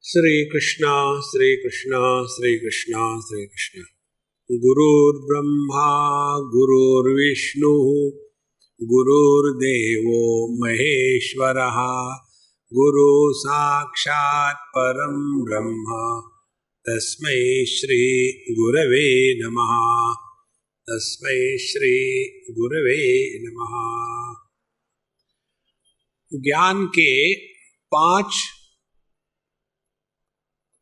श्री कृष्णा श्री कृष्णा श्री कृष्णा श्री कृष्ण। गुरुर्ब्रह्मा गुरुर्विष्णु गुरुर्देवो महेश्वरः गुरु साक्षात् परं ब्रह्म तस्मै श्री गुरवे नमः। तस्मै श्री गुरवे नमः। ज्ञान के 5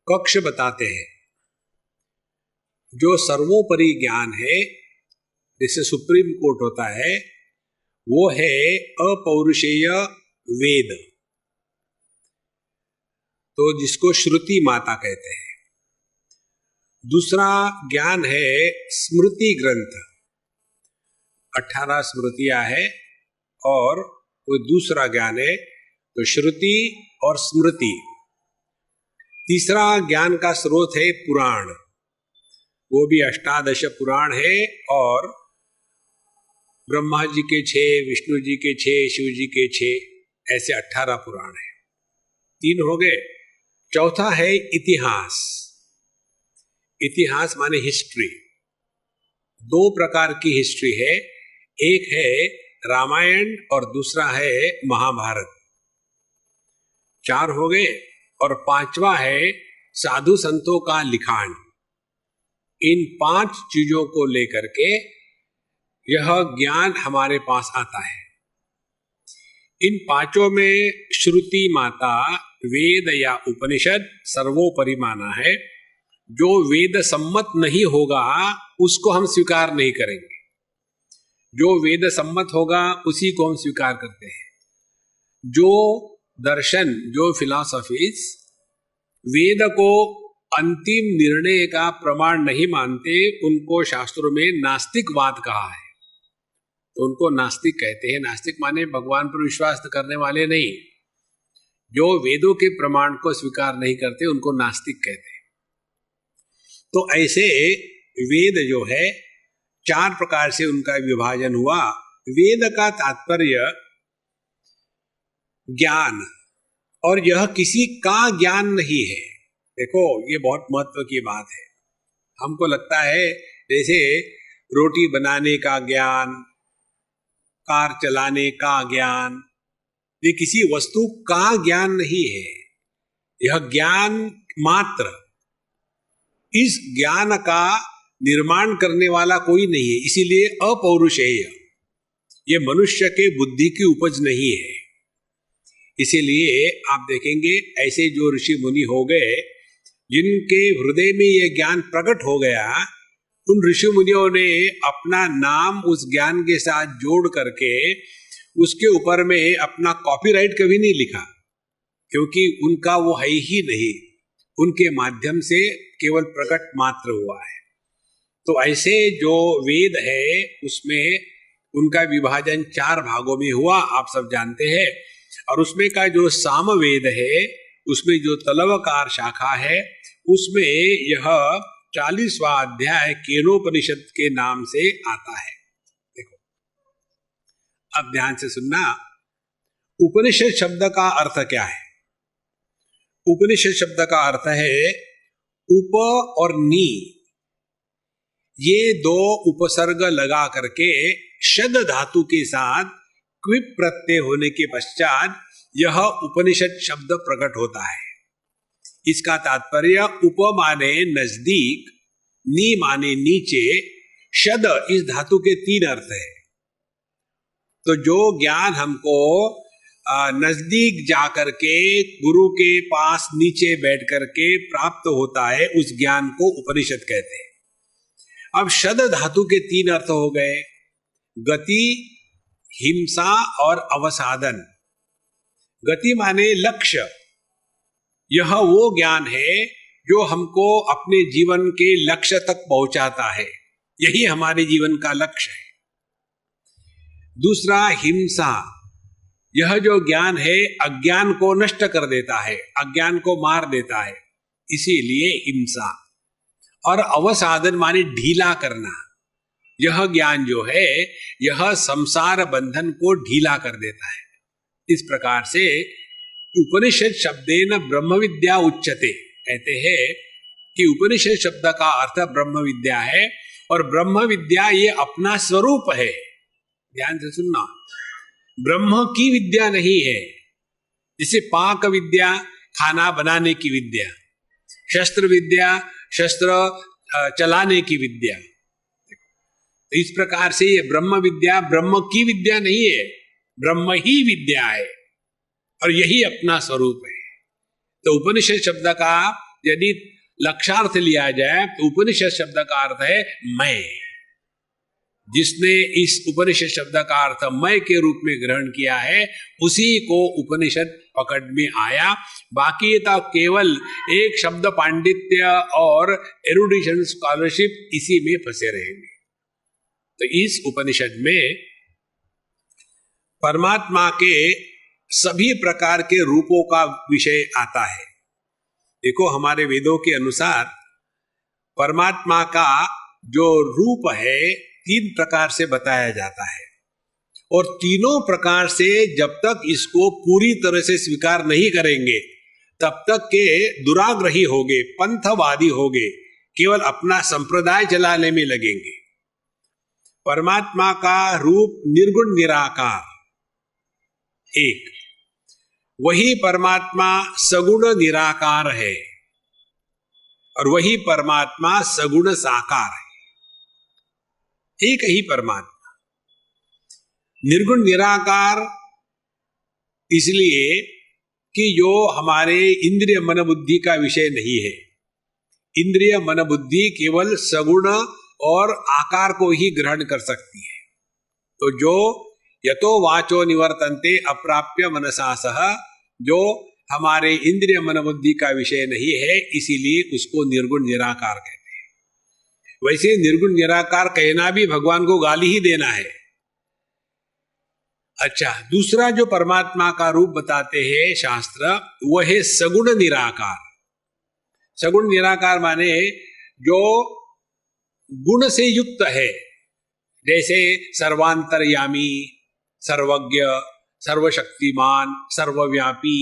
कक्ष बताते हैं। जो सर्वोपरि ज्ञान है, जिसे सुप्रीम कोर्ट होता है, वो है अपौरुषेय वेद, तो जिसको श्रुति माता कहते हैं। दूसरा ज्ञान है स्मृति ग्रंथ, 18 स्मृतियां है, और वो दूसरा ज्ञान है तो श्रुति और स्मृति। तीसरा ज्ञान का स्रोत है पुराण, वो भी 18 पुराण है, और ब्रह्मा जी के 6, विष्णु जी के 6, शिव जी के 6, ऐसे 18 पुराण है। 3 हो गए। चौथा है इतिहास। इतिहास माने हिस्ट्री। 2 प्रकार की हिस्ट्री है, एक है रामायण और दूसरा है महाभारत। 4 हो गए। और 5वां है साधु संतों का लिखान। इन 5 चीजों को लेकर के यह ज्ञान हमारे पास आता है। इन 5 में श्रुति माता, वेद या उपनिषद सर्वोपरि माना है। जो वेद सम्मत नहीं होगा उसको हम स्वीकार नहीं करेंगे, जो वेद सम्मत होगा उसी को हम स्वीकार करते हैं। जो दर्शन, जो फिलॉसफीज वेद को अंतिम निर्णय का प्रमाण नहीं मानते, उनको शास्त्रों में नास्तिकवाद कहा है, तो उनको नास्तिक कहते हैं। नास्तिक माने भगवान पर विश्वास करने वाले नहीं, जो वेदों के प्रमाण को स्वीकार नहीं करते उनको नास्तिक कहते हैं। तो ऐसे वेद जो है 4 प्रकार से उनका विभाजन हुआ। वेद का तात्पर्य ज्ञान, और यह किसी का ज्ञान नहीं है। देखो, ये बहुत महत्व की बात है। हमको लगता है जैसे रोटी बनाने का ज्ञान, कार चलाने का ज्ञान, ये किसी वस्तु का ज्ञान नहीं है, यह ज्ञान मात्र। इस ज्ञान का निर्माण करने वाला कोई नहीं है, इसीलिए अपौरुषेय, ये मनुष्य के बुद्धि की उपज नहीं है। इसीलिए आप देखेंगे ऐसे जो ऋषि मुनि हो गए, जिनके हृदय में यह ज्ञान प्रकट हो गया, उन ऋषि मुनियों ने अपना नाम उस ज्ञान के साथ जोड़ करके उसके ऊपर में अपना कॉपीराइट कभी नहीं लिखा, क्योंकि उनका वो है ही नहीं, उनके माध्यम से केवल प्रकट मात्र हुआ है। तो ऐसे जो वेद है उसमें उनका विभाजन 4 भागों में हुआ, आप सब जानते हैं। और उसमें का जो सामवेद है, उसमें जो तलवकार शाखा है, उसमें यह 40वां अध्याय केनोपनिषद के नाम से आता है। देखो, अब ध्यान से सुनना। उपनिषद शब्द का अर्थ क्या है? उपनिषद शब्द का अर्थ है उप और नी, ये 2 उपसर्ग लगा करके शद धातु के साथ क्विप प्रत्यय होने के पश्चात यह उपनिषद शब्द प्रकट होता है। इसका तात्पर्य उप माने नजदीक, नी माने नीचे, शद इस धातु के 3 अर्थ है। तो जो ज्ञान हमको नजदीक जाकर के गुरु के पास नीचे बैठ करके प्राप्त होता है, उस ज्ञान को उपनिषद कहते हैं। अब शद धातु के 3 अर्थ हो गए, गति, हिंसा और अवसादन। गति माने लक्ष्य, यह वो ज्ञान है जो हमको अपने जीवन के लक्ष्य तक पहुंचाता है, यही हमारे जीवन का लक्ष्य है। दूसरा हिंसा, यह जो ज्ञान है अज्ञान को नष्ट कर देता है, अज्ञान को मार देता है, इसीलिए हिंसा। और अवसादन माने ढीला करना, यह ज्ञान जो है यह संसार बंधन को ढीला कर देता है। इस प्रकार से उपनिषद शब्देन ब्रह्म विद्या उच्यते, कहते हैं कि उपनिषद शब्द का अर्थ ब्रह्म विद्या है, और ब्रह्म विद्या ये अपना स्वरूप है। ध्यान से सुनना, ब्रह्म की विद्या नहीं है। जैसे पाक विद्या खाना बनाने की विद्या, शस्त्र विद्या शस्त्र चलाने की विद्या, तो इस प्रकार से ये ब्रह्म विद्या ब्रह्म की विद्या नहीं है, ब्रह्म ही विद्या है और यही अपना स्वरूप है। तो उपनिषद शब्द का यदि लक्षार्थ लिया जाए तो उपनिषद शब्द का अर्थ है मैं। जिसने इस उपनिषद शब्द का अर्थ मैं के रूप में ग्रहण किया है उसी को उपनिषद पकड़ में आया। बाकी तो केवल एक शब्द पांडित्य और एरुडिशन स्कॉलरशिप इसी में फंसे रहेंगे। तो इस उपनिषद में परमात्मा के सभी प्रकार के रूपों का विषय आता है। देखो, हमारे वेदों के अनुसार परमात्मा का जो रूप है 3 प्रकार से बताया जाता है, और तीनों प्रकार से जब तक इसको पूरी तरह से स्वीकार नहीं करेंगे तब तक के दुराग्रही होंगे, पंथवादी होंगे, केवल अपना संप्रदाय चलाने में लगेंगे। परमात्मा का रूप निर्गुण निराकार एक, वही परमात्मा सगुण निराकार है, और वही परमात्मा सगुण साकार है। एक ही परमात्मा निर्गुण निराकार इसलिए कि जो हमारे इंद्रिय मन बुद्धि का विषय नहीं है। इंद्रिय मन बुद्धि केवल सगुण और आकार को ही ग्रहण कर सकती है। तो जो यतो वाचो निवर्तन्ते अप्राप्य मनसा सह, जो हमारे इंद्रिय मन बुद्धि का विषय नहीं है, इसीलिए उसको निर्गुण निराकार कहते हैं। वैसे निर्गुण निराकार कहना भी भगवान को गाली ही देना है। अच्छा, दूसरा जो परमात्मा का रूप बताते हैं शास्त्र, वह है सगुण निराकार। सगुण निराकार माने जो गुण से युक्त है, जैसे सर्वांतरयामी, सर्वज्ञ, सर्वशक्तिमान, सर्वव्यापी,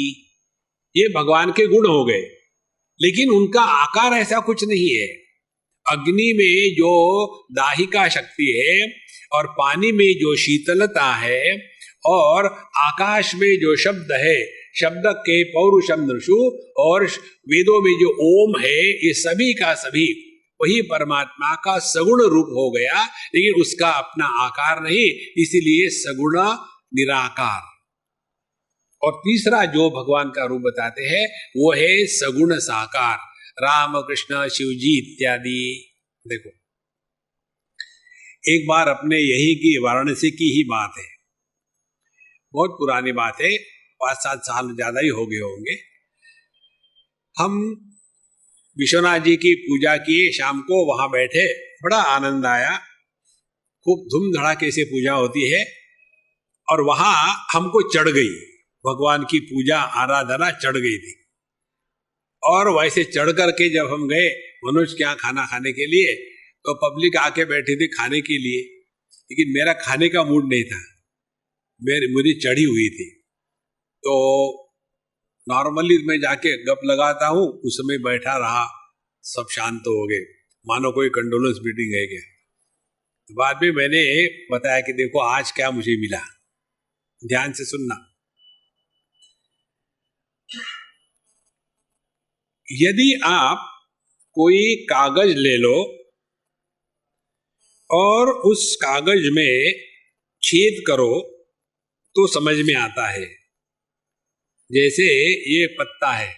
ये भगवान के गुण हो गए। लेकिन उनका आकार ऐसा कुछ नहीं है। अग्नि में जो दाहिका शक्ति है, और पानी में जो शीतलता है, और आकाश में जो शब्द है, शब्द के पौरुषम नृषु, और वेदों में जो ओम है, ये सभी का सभी वही परमात्मा का सगुण रूप हो गया। लेकिन उसका अपना आकार नहीं, इसीलिए सगुण निराकार। और तीसरा जो भगवान का रूप बताते हैं वो है सगुण साकार, राम कृष्ण शिव जी इत्यादि। देखो, एक बार अपने यही की वाराणसी की ही बात है, बहुत पुरानी बात है, 5-7 साल ज्यादा ही हो गए होंगे। हम विश्वनाथ जी की पूजा किए, शाम को वहां बैठे, बड़ा आनंद आया, खूब धूम धड़ाके से पूजा होती है। और वहां हमको चढ़ गई, भगवान की पूजा आराधना चढ़ गई थी। और वैसे चढ़ करके जब हम गए मनोज क्या खाना खाने के लिए, तो पब्लिक आके बैठी थी खाने के लिए, लेकिन मेरा खाने का मूड नहीं था, मुझे चढ़ी हुई थी। तो नॉर्मली मैं जाके गप लगाता हूँ, उस समय बैठा रहा, सब शांत हो गए, मानो कोई कंडोलेंस मीटिंग है क्या। तो बाद में मैंने बताया कि देखो आज क्या मुझे मिला, ध्यान से सुनना। यदि आप कोई कागज ले लो और उस कागज में छेद करो तो समझ में आता है। जैसे ये पत्ता है,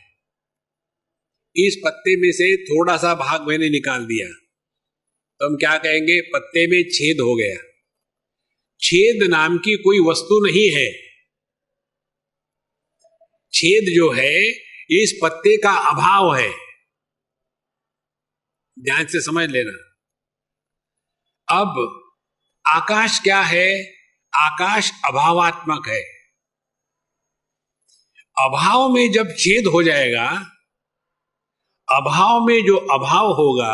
इस पत्ते में से थोड़ा सा भाग मैंने निकाल दिया, तो हम क्या कहेंगे, पत्ते में छेद हो गया। छेद नाम की कोई वस्तु नहीं है। छेद जो है ये इस पत्ते का अभाव है, ध्यान से समझ लेना। अब आकाश क्या है, आकाश अभावात्मक है। अभाव में जब छेद हो जाएगा, अभाव में जो अभाव होगा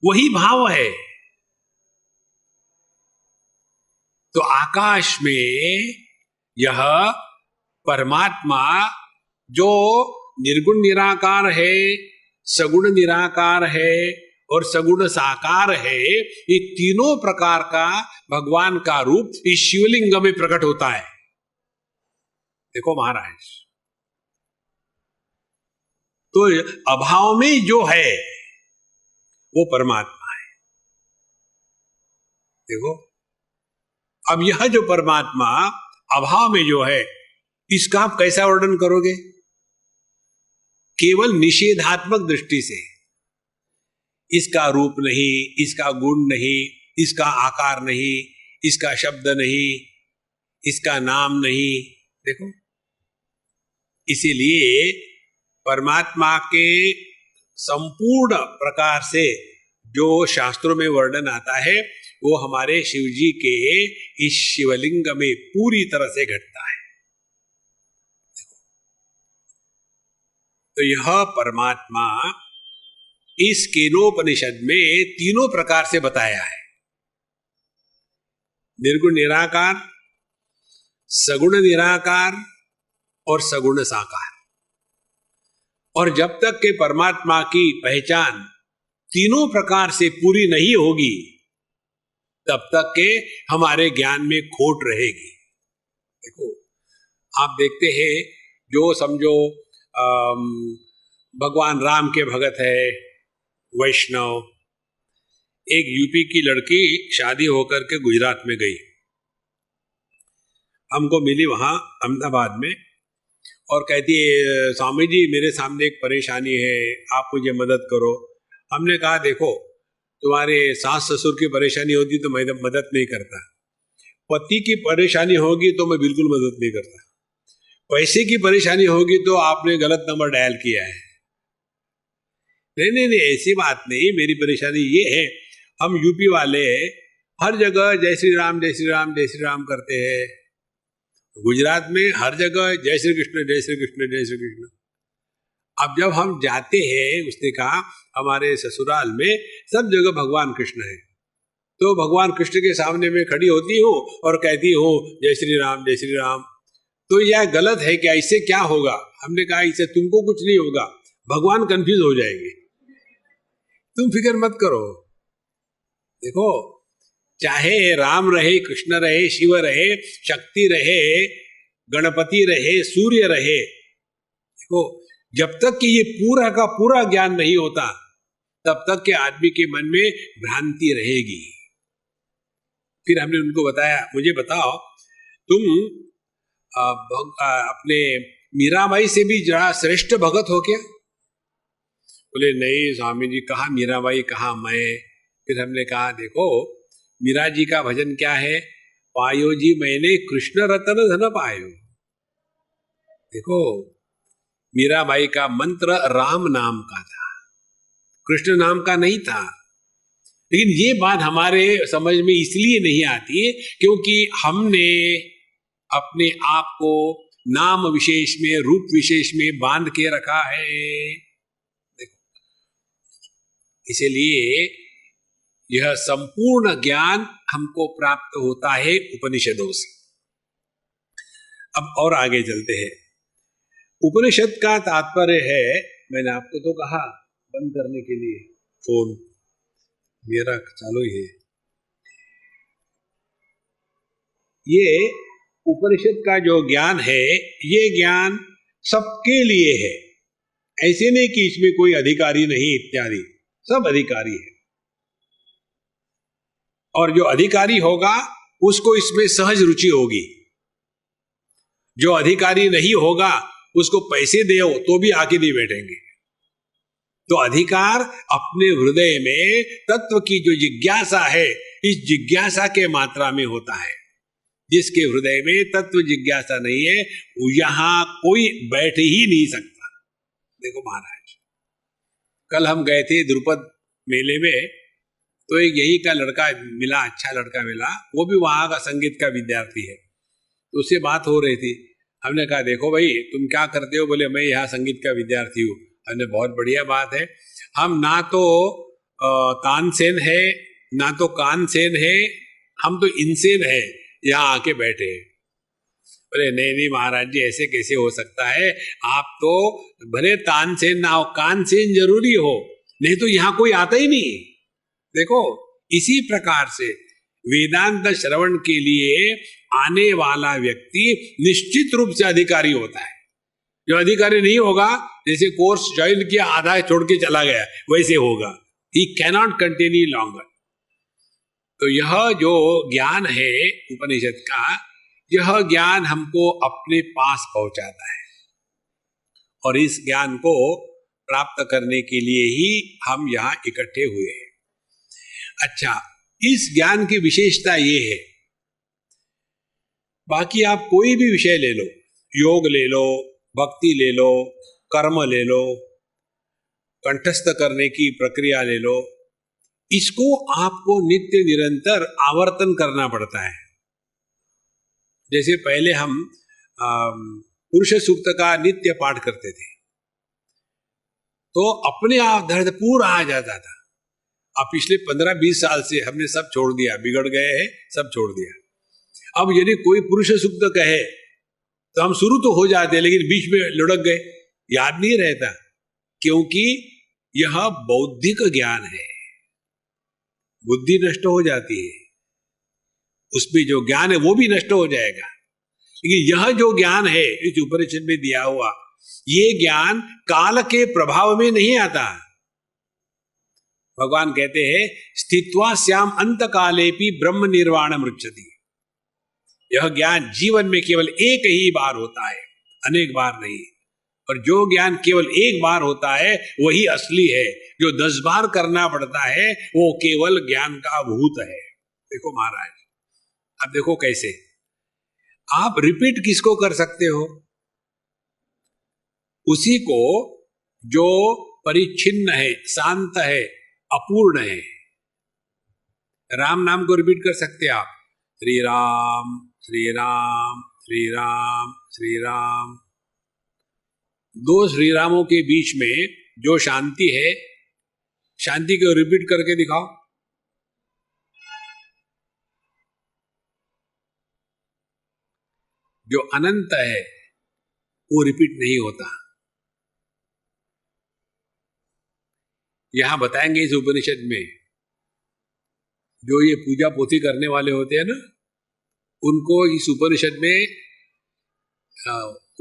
वही भाव है। तो आकाश में यह परमात्मा जो निर्गुण निराकार है, सगुण निराकार है और सगुण साकार है, ये तीनों प्रकार का भगवान का रूप इस शिवलिंग में प्रकट होता है। देखो महाराज, तो अभाव में जो है वो परमात्मा है। देखो, अब यह जो परमात्मा अभाव में जो है, इसका आप कैसा वर्णन करोगे? केवल निषेधात्मक दृष्टि से। इसका रूप नहीं, इसका गुण नहीं, इसका आकार नहीं, इसका शब्द नहीं, इसका नाम नहीं। देखो, इसीलिए परमात्मा के संपूर्ण प्रकार से जो शास्त्रों में वर्णन आता है वो हमारे शिव जी के इस शिवलिंग में पूरी तरह से घटता है। तो यह परमात्मा इस केनोपनिषद में तीनों प्रकार से बताया है। निर्गुण निराकार, सगुण निराकार और सगुण साकार। और जब तक के परमात्मा की पहचान तीनों प्रकार से पूरी नहीं होगी, तब तक के हमारे ज्ञान में खोट रहेगी। देखो, आप देखते हैं, जो समझो भगवान राम के भगत है, वैष्णव, एक यूपी की लड़की शादी होकर के गुजरात में गई, हमको मिली वहां अहमदाबाद में, और कहती है, स्वामी जी मेरे सामने एक परेशानी है, आप मुझे मदद करो। हमने कहा, देखो, तुम्हारे सास ससुर की परेशानी होती तो मैं मदद नहीं करता, पति की परेशानी होगी तो मैं बिल्कुल मदद नहीं करता, पैसे की परेशानी होगी तो आपने गलत नंबर डायल किया है। नहीं नहीं नहीं, ऐसी बात नहीं, मेरी परेशानी ये है, हम यूपी वाले हर जगह जय श्री राम जय श्री राम जय श्री राम करते हैं, गुजरात में हर जगह जय श्री कृष्ण जय श्री कृष्ण जय श्री कृष्ण। अब जब हम जाते हैं, उसने कहा हमारे ससुराल में सब जगह भगवान कृष्ण है, तो भगवान कृष्ण के सामने मैं खड़ी होती हूँ और कहती हूँ जय श्री राम जय श्री राम, तो यह गलत है क्या? इससे क्या होगा? हमने कहा, इससे तुमको कुछ नहीं होगा, भगवान कंफ्यूज हो जाएंगे, तुम फिक्र मत करो। देखो, चाहे राम रहे, कृष्ण रहे, शिव रहे, शक्ति रहे, गणपति रहे, सूर्य रहे, देखो, जब तक कि ये पूरा का पूरा ज्ञान नहीं होता, तब तक के आदमी के मन में भ्रांति रहेगी। फिर हमने उनको बताया, मुझे बताओ, तुम अपने मीराबाई से भी जरा श्रेष्ठ भगत हो क्या? बोले, नहीं स्वामी जी, कहाँ मीराबाई कहाँ मैं। फिर हमने कहा, देखो, मीरा जी का भजन क्या है? पायो जी मैंने कृष्ण रतन धन पायो। देखो, मीराबाई का मंत्र राम नाम का था, कृष्ण नाम का नहीं था। लेकिन ये बात हमारे समझ में इसलिए नहीं आती क्योंकि हमने अपने आप को नाम विशेष में, रूप विशेष में बांध के रखा है। देखो, इसलिए यह संपूर्ण ज्ञान हमको प्राप्त होता है उपनिषदों से। अब और आगे चलते हैं। उपनिषद का तात्पर्य है, मैंने आपको तो कहा बंद करने के लिए, फोन मेरा चालू ही है। ये उपनिषद का जो ज्ञान है, ये ज्ञान सबके लिए है, ऐसे नहीं कि इसमें कोई अधिकारी नहीं इत्यादि, सब अधिकारी है। और जो अधिकारी होगा उसको इसमें सहज रुचि होगी, जो अधिकारी नहीं होगा उसको पैसे दो तो भी आके नहीं बैठेंगे। तो अधिकार अपने हृदय में तत्व की जो जिज्ञासा है, इस जिज्ञासा के मात्रा में होता है। जिसके हृदय में तत्व जिज्ञासा नहीं है, यहां कोई बैठ ही नहीं सकता। देखो महाराज, कल हम गए थे द्रुपद मेले में, तो एक यही का लड़का मिला, अच्छा लड़का मिला, वो भी वहां का संगीत का विद्यार्थी है। तो उससे बात हो रही थी, हमने कहा, देखो भाई तुम क्या करते हो? बोले, मैं यहाँ संगीत का विद्यार्थी हूँ। हमने, बहुत बढ़िया बात है, हम ना तो तानसेन है ना तो कानसेन है, हम तो इनसेन है, यहाँ आके बैठे हैं। बोले नहीं नहीं महाराज जी, ऐसे कैसे हो सकता है, आप तो भले तानसेन ना हो, कानसेन जरूरी हो, नहीं तो यहां कोई आता ही नहीं। देखो इसी प्रकार से वेदांत श्रवण के लिए आने वाला व्यक्ति निश्चित रूप से अधिकारी होता है। जो अधिकारी नहीं होगा, जैसे कोर्स ज्वाइन किया आधा छोड़ के चला गया, वैसे होगा, ही कैनॉट कंटिन्यू लॉन्गर। तो यह जो ज्ञान है उपनिषद का, यह ज्ञान हमको अपने पास पहुंचाता है, और इस ज्ञान को प्राप्त करने के लिए ही हम यहां इकट्ठे हुए हैं। अच्छा, इस ज्ञान की विशेषता ये है, बाकी आप कोई भी विषय ले लो, योग ले लो, भक्ति ले लो, कर्म ले लो, कंठस्थ करने की प्रक्रिया ले लो, इसको आपको नित्य निरंतर आवर्तन करना पड़ता है। जैसे पहले हम पुरुष सूक्त का नित्य पाठ करते थे, तो अपने आप दर्द पूरा आ जाता था। अब पिछले 15-20 साल से हमने सब छोड़ दिया, बिगड़ गए हैं, सब छोड़ दिया। अब यदि कोई पुरुष सूक्त कहे तो हम शुरू तो हो जाते, लेकिन बीच में लुढ़क गए, याद नहीं रहता, क्योंकि यह बौद्धिक ज्ञान है, बुद्धि नष्ट हो जाती है, उसमें जो ज्ञान है वो भी नष्ट हो जाएगा। लेकिन यह जो ज्ञान है इस उपनिषद में दिया हुआ, ये ज्ञान काल के प्रभाव में नहीं आता। भगवान कहते हैं स्थित्वा श्याम अंत कालेपि ब्रह्म निर्वाण मृच्छति। यह ज्ञान जीवन में केवल एक ही बार होता है, अनेक बार नहीं। और जो ज्ञान केवल एक बार होता है वही असली है, जो 10 बार करना पड़ता है वो केवल ज्ञान का भूत है। देखो महाराज, अब देखो कैसे आप रिपीट किसको कर सकते हो, उसी को जो परिच्छिन्न है, शांत है, अपूर्ण है। राम नाम को रिपीट कर सकते आप, श्री राम श्री राम श्री राम श्री राम। 2 श्री रामों के बीच में जो शांति है, शांति को रिपीट करके दिखाओ। जो अनंत है वो रिपीट नहीं होता। यहां बताएंगे इस उपनिषद में, जो ये पूजा पोथी करने वाले होते हैं ना, उनको इस उपनिषद में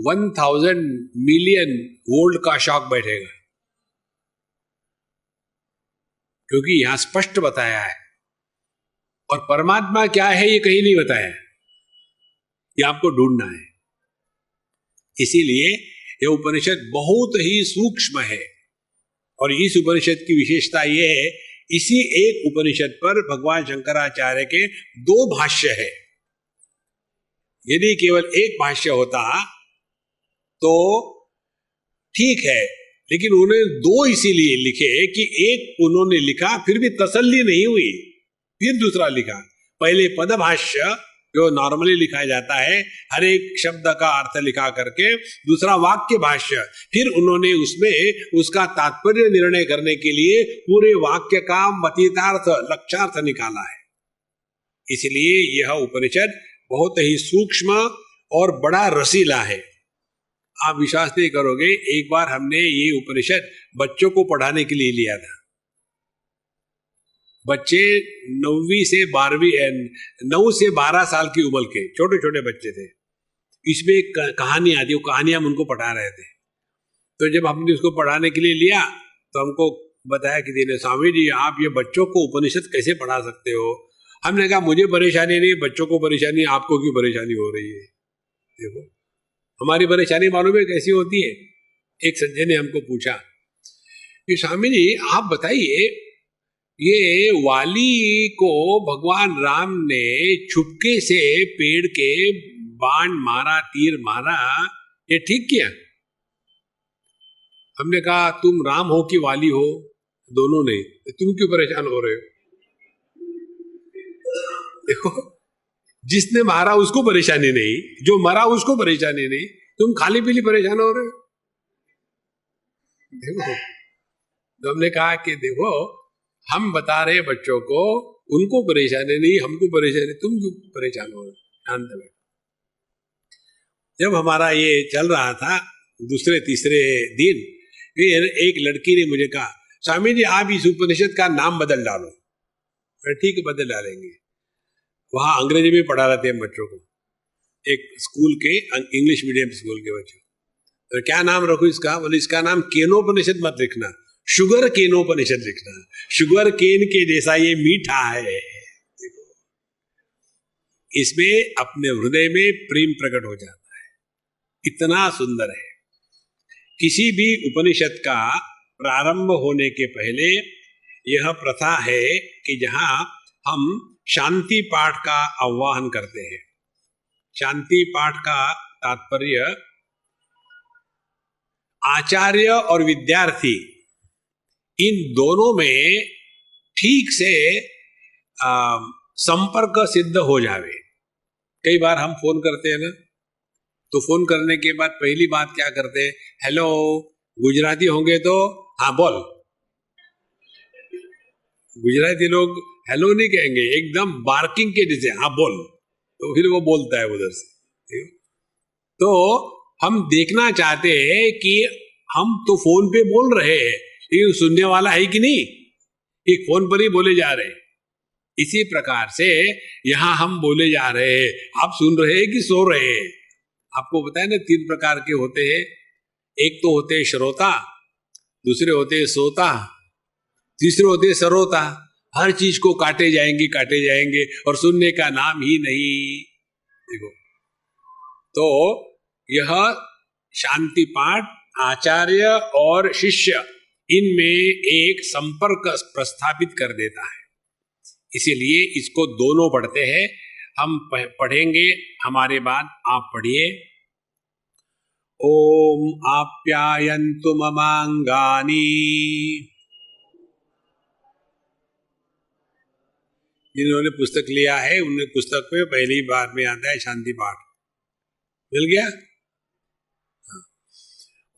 1000 मिलियन वोल्ट का शॉक बैठेगा, क्योंकि यहां स्पष्ट बताया है। और परमात्मा क्या है ये कहीं नहीं बताया, ये आपको ढूंढना है। इसीलिए यह उपनिषद बहुत ही सूक्ष्म है। और इस उपनिषद की विशेषता यह है, इसी एक उपनिषद पर भगवान शंकराचार्य के 2 भाष्य है। यदि केवल एक भाष्य होता तो ठीक है, लेकिन उन्होंने 2 इसीलिए लिखे कि एक उन्होंने लिखा फिर भी तसल्ली नहीं हुई, फिर दूसरा लिखा। पहले पदभाष्य जो नॉर्मली लिखा जाता है, हर एक शब्द का अर्थ लिखा करके, दूसरा वाक्य भाष्य, फिर उन्होंने उसमें उसका तात्पर्य निर्णय करने के लिए पूरे वाक्य का मतीतार्थ लक्ष्यार्थ निकाला है। इसलिए यह उपनिषद बहुत ही सूक्ष्म और बड़ा रसीला है। आप विश्वास नहीं करोगे, एक बार हमने ये उपनिषद बच्चों को पढ़ाने के लिए लिया था। बच्चे 9वीं से 12वीं 9 से 12 साल की उम्र के छोटे छोटे बच्चे थे। इसमें एक कहानी आती, वो कहानी हम उनको पढ़ा रहे थे। तो जब हमने उसको पढ़ाने के लिए लिया तो हमको बताया कि दिने स्वामी जी, आप ये बच्चों को उपनिषद कैसे पढ़ा सकते हो? हमने कहा मुझे परेशानी नहीं, बच्चों को परेशानी, आपको क्यों परेशानी हो रही है? देखो हमारी परेशानी मालूम है कैसी होती है। एक संजय ने हमको पूछा कि स्वामी जी आप बताइए, ये वाली को भगवान राम ने छुपके से पेड़ के बाण मारा, तीर मारा, ये ठीक किया? हमने कहा तुम राम हो कि वाली हो, दोनों ने, तुम क्यों परेशान हो रहे हो? देखो, जिसने मारा उसको परेशानी नहीं, जो मरा उसको परेशानी नहीं, तुम खाली पीली परेशान हो रहे हो। देखो, तो हमने कहा कि देखो हम बता रहे बच्चों को, उनको परेशानी नहीं, हमको परेशानी, तुम क्यों परेशान हो रहे हो? शांत बैठो। जब हमारा ये चल रहा था दूसरे तीसरे दिन, फिर एक लड़की ने मुझे कहा, स्वामी जी आप इस उपनिषद का नाम बदल डालो। ठीक है, बदल डालेंगे। वहां अंग्रेजी में पढ़ा रहे थे हम बच्चों को, एक स्कूल के, इंग्लिश मीडियम स्कूल के बच्चों। तो क्या नाम रखो इसका? बोले इसका नाम केनोपनिषद मत लिखना, शुगर केनोपनिषद लिखना। शुगर केन के जैसा ये मीठा है। इसमें अपने हृदय में प्रेम प्रकट हो जाता है, इतना सुंदर है। किसी भी उपनिषद का प्रारंभ होने के पहले यह प्रथा है कि जहां हम शांति पाठ का आह्वान करते हैं। शांति पाठ का तात्पर्य आचार्य और विद्यार्थी इन दोनों में ठीक से संपर्क सिद्ध हो जावे। कई बार हम फोन करते हैं ना, तो फोन करने के बाद पहली बात क्या करते हैं? हेलो, गुजराती होंगे तो हाँ बोल। गुजराती लोग हेलो नहीं कहेंगे, एकदम बार्किंग के जैसे हाँ बोल, तो फिर वो बोलता है उधर से। तो हम देखना चाहते हैं कि हम तो फोन पे बोल रहे हैं, लेकिन सुनने वाला है कि नहीं, एक फोन पर ही बोले जा रहे हैं। इसी प्रकार से यहां हम बोले जा रहे हैं, आप सुन रहे हैं कि सो रहे हैं? आपको पता है ना, 3 प्रकार के होते हैं। एक तो होते हैं श्रोता, दूसरे होते हैं सोता, तीसरे होते हैं सरोता। हर चीज को काटे जाएंगे और सुनने का नाम ही नहीं। देखो, तो यह शांति पाठ आचार्य और शिष्य इनमें एक संपर्क प्रस्थापित कर देता है। इसीलिए इसको दोनों पढ़ते हैं। हम पढ़ेंगे, हमारे बाद आप पढ़िए। ओम आप्यायन्तु ममांगानि। जिन्होंने पुस्तक लिया है उन्हें पुस्तक में पहली बार में आता है शांति पाठ। मिल गया?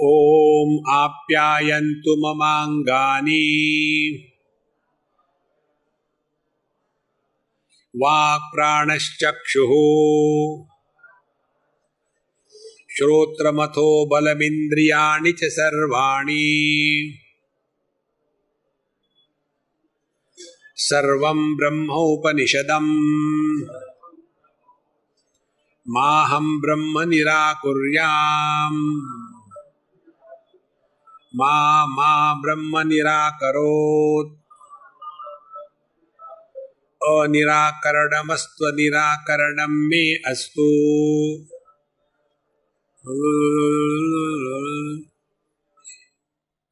ओम आप्यायन्तु ममांगानि वाक् प्राणश्चक्षुः श्रोत्रमथो बलमिन्द्रियाणि च सर्वाणि सर्वं ब्रह्मोपनिषदम् माहं ब्रह्म निराकुर्याम् मा ब्रह्म निराकरोत् अनिराकरणमस्त्व निराकरणं मे अस्तु।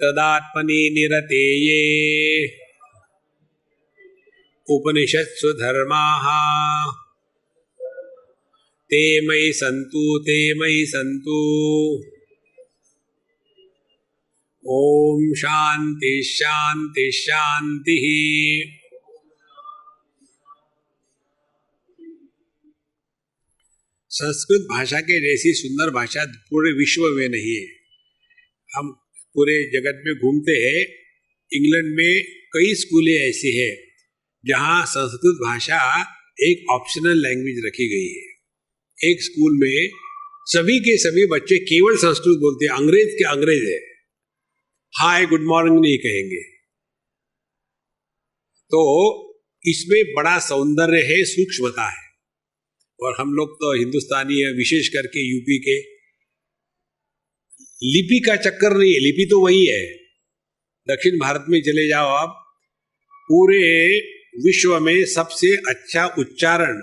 तदात्मनि निरतेये उपनिषत्सु धर्माः ते मयि सन्तु। ओम शांति शांति शांति। संस्कृत भाषा के जैसी सुंदर भाषा पूरे विश्व में नहीं है। हम पूरे जगत में घूमते हैं, इंग्लैंड में कई स्कूलें ऐसी हैं जहां संस्कृत भाषा एक ऑप्शनल लैंग्वेज रखी गई है। एक स्कूल में सभी के सभी बच्चे केवल संस्कृत बोलते हैं, अंग्रेज के अंग्रेज है, हाय गुड मॉर्निंग नहीं कहेंगे। तो इसमें बड़ा सौंदर्य है, सूक्ष्मता है। और हम लोग तो हिंदुस्तानी है, विशेष करके यूपी के, लिपि का चक्कर नहीं है, लिपि तो वही है। दक्षिण भारत में चले जाओ आप, पूरे विश्व में सबसे अच्छा उच्चारण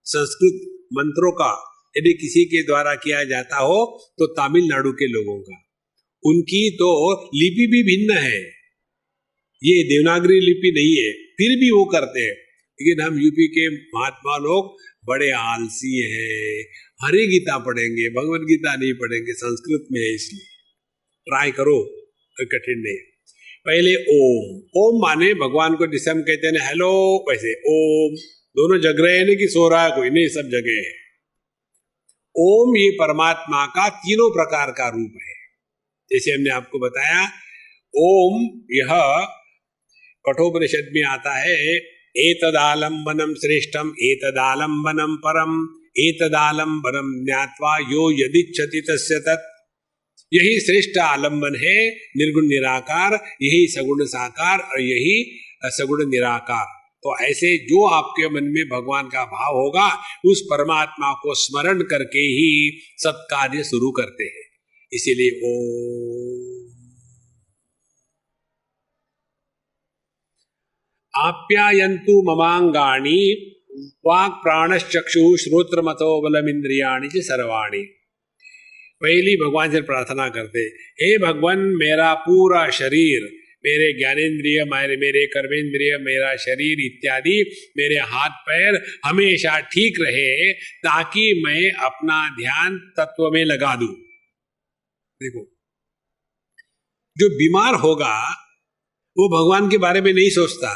संस्कृत मंत्रों का यदि किसी के द्वारा किया जाता हो तो तमिलनाडु के लोगों का। उनकी तो लिपि भी भिन्न है, ये देवनागरी लिपि नहीं है, फिर भी वो करते हैं। लेकिन हम यूपी के महात्मा लोग बड़े आलसी हैं, हरि गीता पढ़ेंगे, भगवत गीता नहीं पढ़ेंगे, संस्कृत में है। इसलिए ट्राई करो, कोई कठिन नहीं। पहले ओम माने भगवान को जिसे हम कहते हैं हेलो, वैसे ओम। दोनों जग रहे हैं ना कि सो रहा है कोई? नहीं, सब जगह है। ओम ये परमात्मा का तीनों प्रकार का रूप है। जैसे हमने आपको बताया, ओम यह कठोपनिषद में आता है, एतदालंबनम श्रेष्ठम एतदालंबनम परम एतदालंबनम ज्ञात्वा यो यदिच्छति तस्य तत्, यही श्रेष्ठ आलंबन है निर्गुण निराकार, यही सगुण साकार और यही सगुण निराकार। तो ऐसे जो आपके मन में भगवान का भाव होगा उस परमात्मा को स्मरण करके ही सत्कार्य शुरू करते हैं। इसीलिए ओम आप्यायन्तु ममांगाणि वाक् प्राणश्चक्षुः श्रोत्रमथो बलमिंद्रियाणि च सर्वाणि। पहली भगवान से प्रार्थना करते, हे भगवान मेरा पूरा शरीर, मेरे ज्ञानेन्द्रिय, मेरे कर्मेंद्रिय, मेरा शरीर इत्यादि मेरे हाथ पैर हमेशा ठीक रहे ताकि मैं अपना ध्यान तत्व में लगा दूं। देखो, जो बीमार होगा वो भगवान के बारे में नहीं सोचता,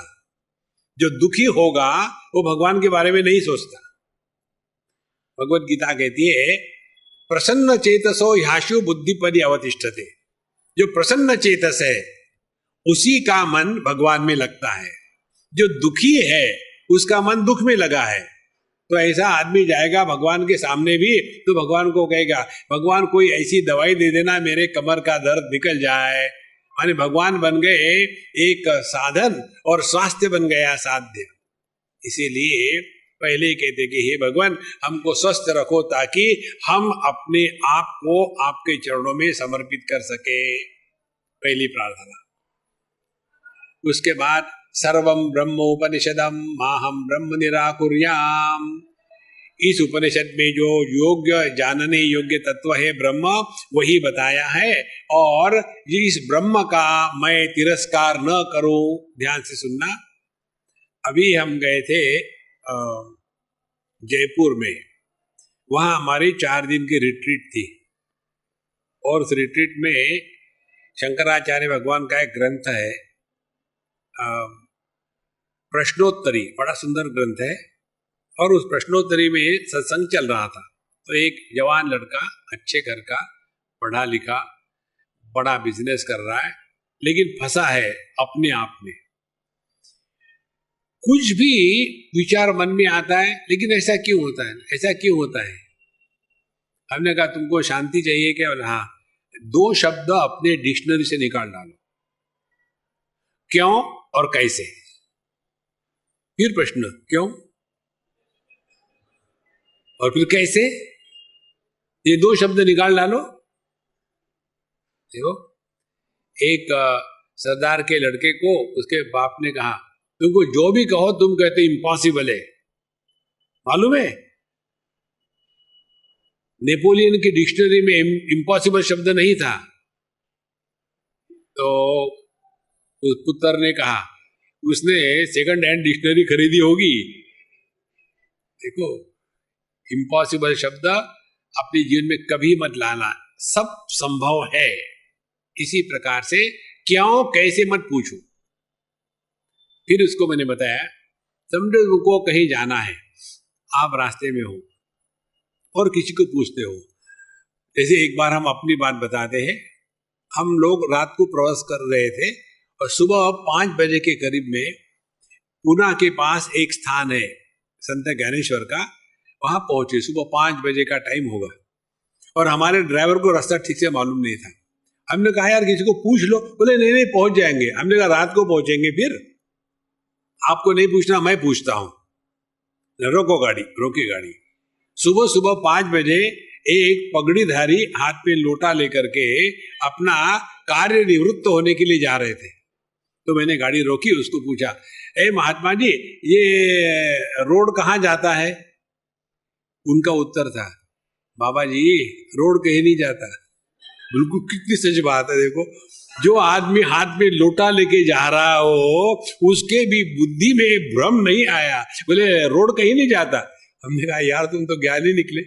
जो दुखी होगा वो भगवान के बारे में नहीं सोचता। भगवत गीता कहती है प्रसन्न चेतसो ह्याशु बुद्धिपदि अवतिष्ठते। जो प्रसन्न चेतस है उसी का मन भगवान में लगता है, जो दुखी है उसका मन दुख में लगा है। तो ऐसा आदमी जाएगा भगवान के सामने भी तो भगवान को कहेगा, भगवान कोई ऐसी दवाई दे देना मेरे कमर का दर्द निकल जाए। माने भगवान बन गए एक साधन और स्वास्थ्य बन गया साध्य। इसीलिए पहले कहते कि हे भगवान हमको स्वस्थ रखो ताकि हम अपने आप को आपके चरणों में समर्पित कर सके। पहली प्रार्थना। उसके बाद सर्वम ब्रह्मोपनिषदम माहम ब्रह्म निराकुर्याम। इस उपनिषद में जो योग्य जानने योग्य तत्व है ब्रह्म, वही बताया है और इस ब्रह्म का मैं तिरस्कार न करूं। ध्यान से सुनना। अभी हम गए थे जयपुर में, वहां हमारी 4 दिन की रिट्रीट थी और उस रिट्रीट में शंकराचार्य भगवान का एक ग्रंथ है प्रश्नोत्तरी, बड़ा सुंदर ग्रंथ है। और उस प्रश्नोत्तरी में सत्संग चल रहा था। तो एक जवान लड़का, अच्छे घर का, पढ़ा लिखा, बड़ा बिजनेस कर रहा है, लेकिन फंसा है अपने आप में। कुछ भी विचार मन में आता है, लेकिन ऐसा क्यों होता है, ऐसा क्यों होता है। हमने कहा तुमको शांति चाहिए क्या? बोला हाँ। 2 शब्द अपने डिक्शनरी से निकाल डालो, क्यों और कैसे। फिर प्रश्न, क्यों और फिर कैसे, ये 2 शब्द निकाल डालो। देखो, एक सरदार के लड़के को उसके बाप ने कहा तुमको जो भी कहो तुम कहते इम्पॉसिबल है। मालूम है नेपोलियन की डिक्शनरी में इम्पॉसिबल शब्द नहीं था। तो उस पुत्र ने कहा, उसने सेकंड हैंड डिक्शनरी खरीदी होगी। देखो, इम्पॉसिबल शब्द अपने जीवन में कभी मत लाना, सब संभव है। इसी प्रकार से क्यों कैसे मत पूछो। फिर उसको मैंने बताया, समझो को कहीं जाना है, आप रास्ते में हो और किसी को पूछते हो। जैसे एक बार हम अपनी बात बताते हैं, हम लोग रात को प्रवास कर रहे थे और सुबह 5 बजे के करीब में पूना के पास एक स्थान है संत ज्ञानेश्वर का, वहां पहुंचे। सुबह 5 बजे का टाइम होगा और हमारे ड्राइवर को रास्ता ठीक से मालूम नहीं था। हमने कहा यार किसी को पूछ लो। बोले नहीं नहीं पहुंच जाएंगे। हमने कहा रात को पहुंचेंगे, फिर आपको नहीं पूछना, मैं पूछता हूं। रोको गाड़ी, रोकी गाड़ी। सुबह सुबह 5 बजे एक पगड़ीधारी हाथ में लोटा लेकर के अपना कार्य निवृत्त होने के लिए जा रहे थे। तो मैंने गाड़ी रोकी, उसको पूछा, ए महात्मा जी ये रोड कहाँ जाता है? उनका उत्तर था, बाबा जी रोड कहीं नहीं जाता। बिल्कुल कितनी सच बात है। देखो, जो आदमी हाथ में लोटा लेके जा रहा हो उसके भी बुद्धि में भ्रम नहीं आया, बोले रोड कहीं नहीं जाता। हमने कहा यार तुम तो ज्ञानी निकले।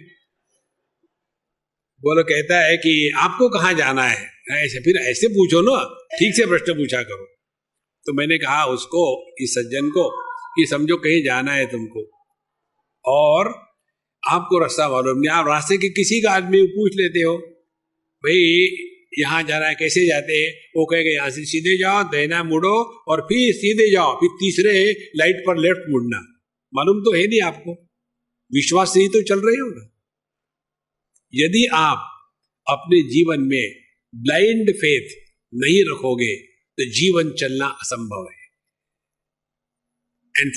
बोलो, कहता है कि आपको कहाँ जाना है? ऐसे, फिर ऐसे पूछो ना, ठीक से प्रश्न पूछा करो। तो मैंने कहा उसको, इस सज्जन को, कि समझो कहीं जाना है तुमको और आपको रास्ता मालूम नहीं, आप रास्ते के किसी का आदमी पूछ लेते हो, भाई यहाँ जाना है, कैसे जाते हैं? वो कहेगा यहाँ से सीधे जाओ, दाहिना मुड़ो और फिर सीधे जाओ, फिर तीसरे लाइट पर लेफ्ट मुड़ना। मालूम तो है नहीं आपको। विश्वास से ही तो चल रहे हो ना। यदि आप अपने जीवन में ब्लाइंड फेथ नहीं रखोगे तो जीवन चलना असंभव है। And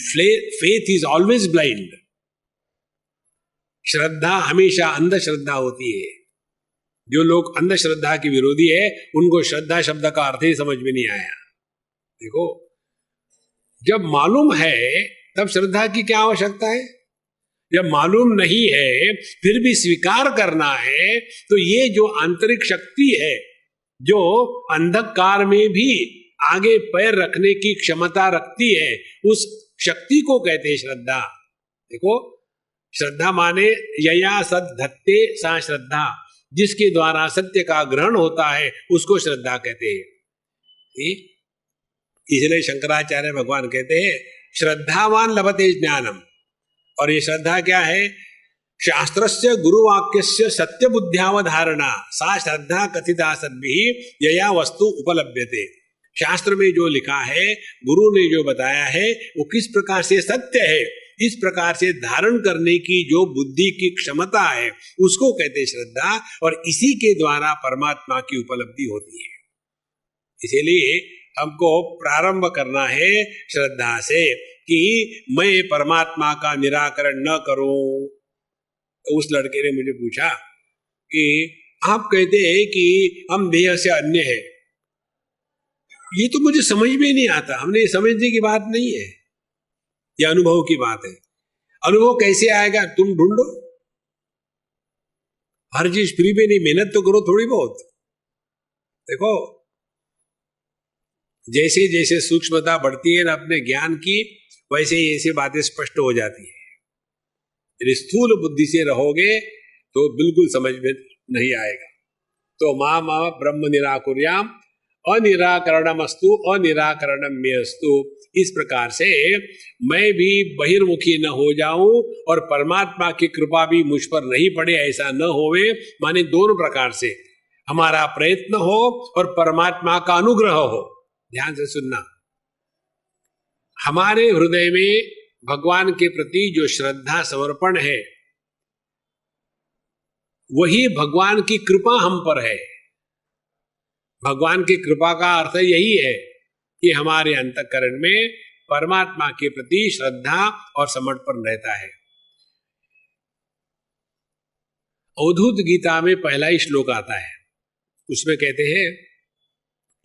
faith is always blind. श्रद्धा हमेशा अंधश्रद्धा होती है। जो लोग अंधश्रद्धा के विरोधी है उनको श्रद्धा शब्द का अर्थ ही समझ में नहीं आया। देखो, जब मालूम है तब श्रद्धा की क्या आवश्यकता है? जब मालूम नहीं है फिर भी स्वीकार करना है, तो ये जो आंतरिक शक्ति है जो अंधकार में भी आगे पैर रखने की क्षमता रखती है, उस शक्ति को कहते हैं श्रद्धा। देखो, श्रद्धा माने यया सद धत्ते सा श्रद्धा, जिसके द्वारा सत्य का ग्रहण होता है उसको श्रद्धा कहते हैं। इसलिए शंकराचार्य भगवान कहते हैं श्रद्धावान लभते ज्ञानम। और ये श्रद्धा क्या है? शास्त्रस्य गुरुवाक्यस्य सत्य बुद्ध्यावधारणा सा श्रद्धा कथिता सद्भिः यया वस्तु उपलभ्यते। शास्त्र में जो लिखा है, गुरु ने जो बताया है, वो किस प्रकार से सत्य है, इस प्रकार से धारण करने की जो बुद्धि की क्षमता है उसको कहते हैं श्रद्धा। और इसी के द्वारा परमात्मा की उपलब्धि होती है। इसीलिए हमको प्रारंभ करना है श्रद्धा से कि मैं परमात्मा का निराकरण न करूं। तो उस लड़के ने मुझे पूछा कि आप कहते हैं कि हम देह से अन्य हैं। ये तो मुझे समझ में नहीं आता। हमने समझने की बात नहीं है, ये अनुभव की बात है। अनुभव कैसे आएगा? तुम ढूंढो। हर चीज फ्री में नहीं, मेहनत तो करो थोड़ी बहुत। देखो, जैसे जैसे सूक्ष्मता बढ़ती है ना अपने ज्ञान की, वैसे ही ऐसी बातें स्पष्ट हो जाती है। यदि स्थूल बुद्धि से रहोगे तो बिल्कुल समझ में नहीं आएगा। तो मां ब्रह्म निराकुर्याम अनिराकरणमस्तु अनिराकरणम मे अस्तु। इस प्रकार से मैं भी बहिर्मुखी न हो जाऊं और परमात्मा की कृपा भी मुझ पर नहीं पड़े, ऐसा न होवे। माने दोनों प्रकार से हमारा प्रयत्न हो और परमात्मा का अनुग्रह हो। ध्यान से सुनना, हमारे हृदय में भगवान के प्रति जो श्रद्धा समर्पण है वही भगवान की कृपा हम पर है। भगवान की कृपा का अर्थ यही है कि हमारे अंतःकरण में परमात्मा के प्रति श्रद्धा और समर्पण रहता है। अवधूत गीता में पहला ही श्लोक आता है, उसमें कहते हैं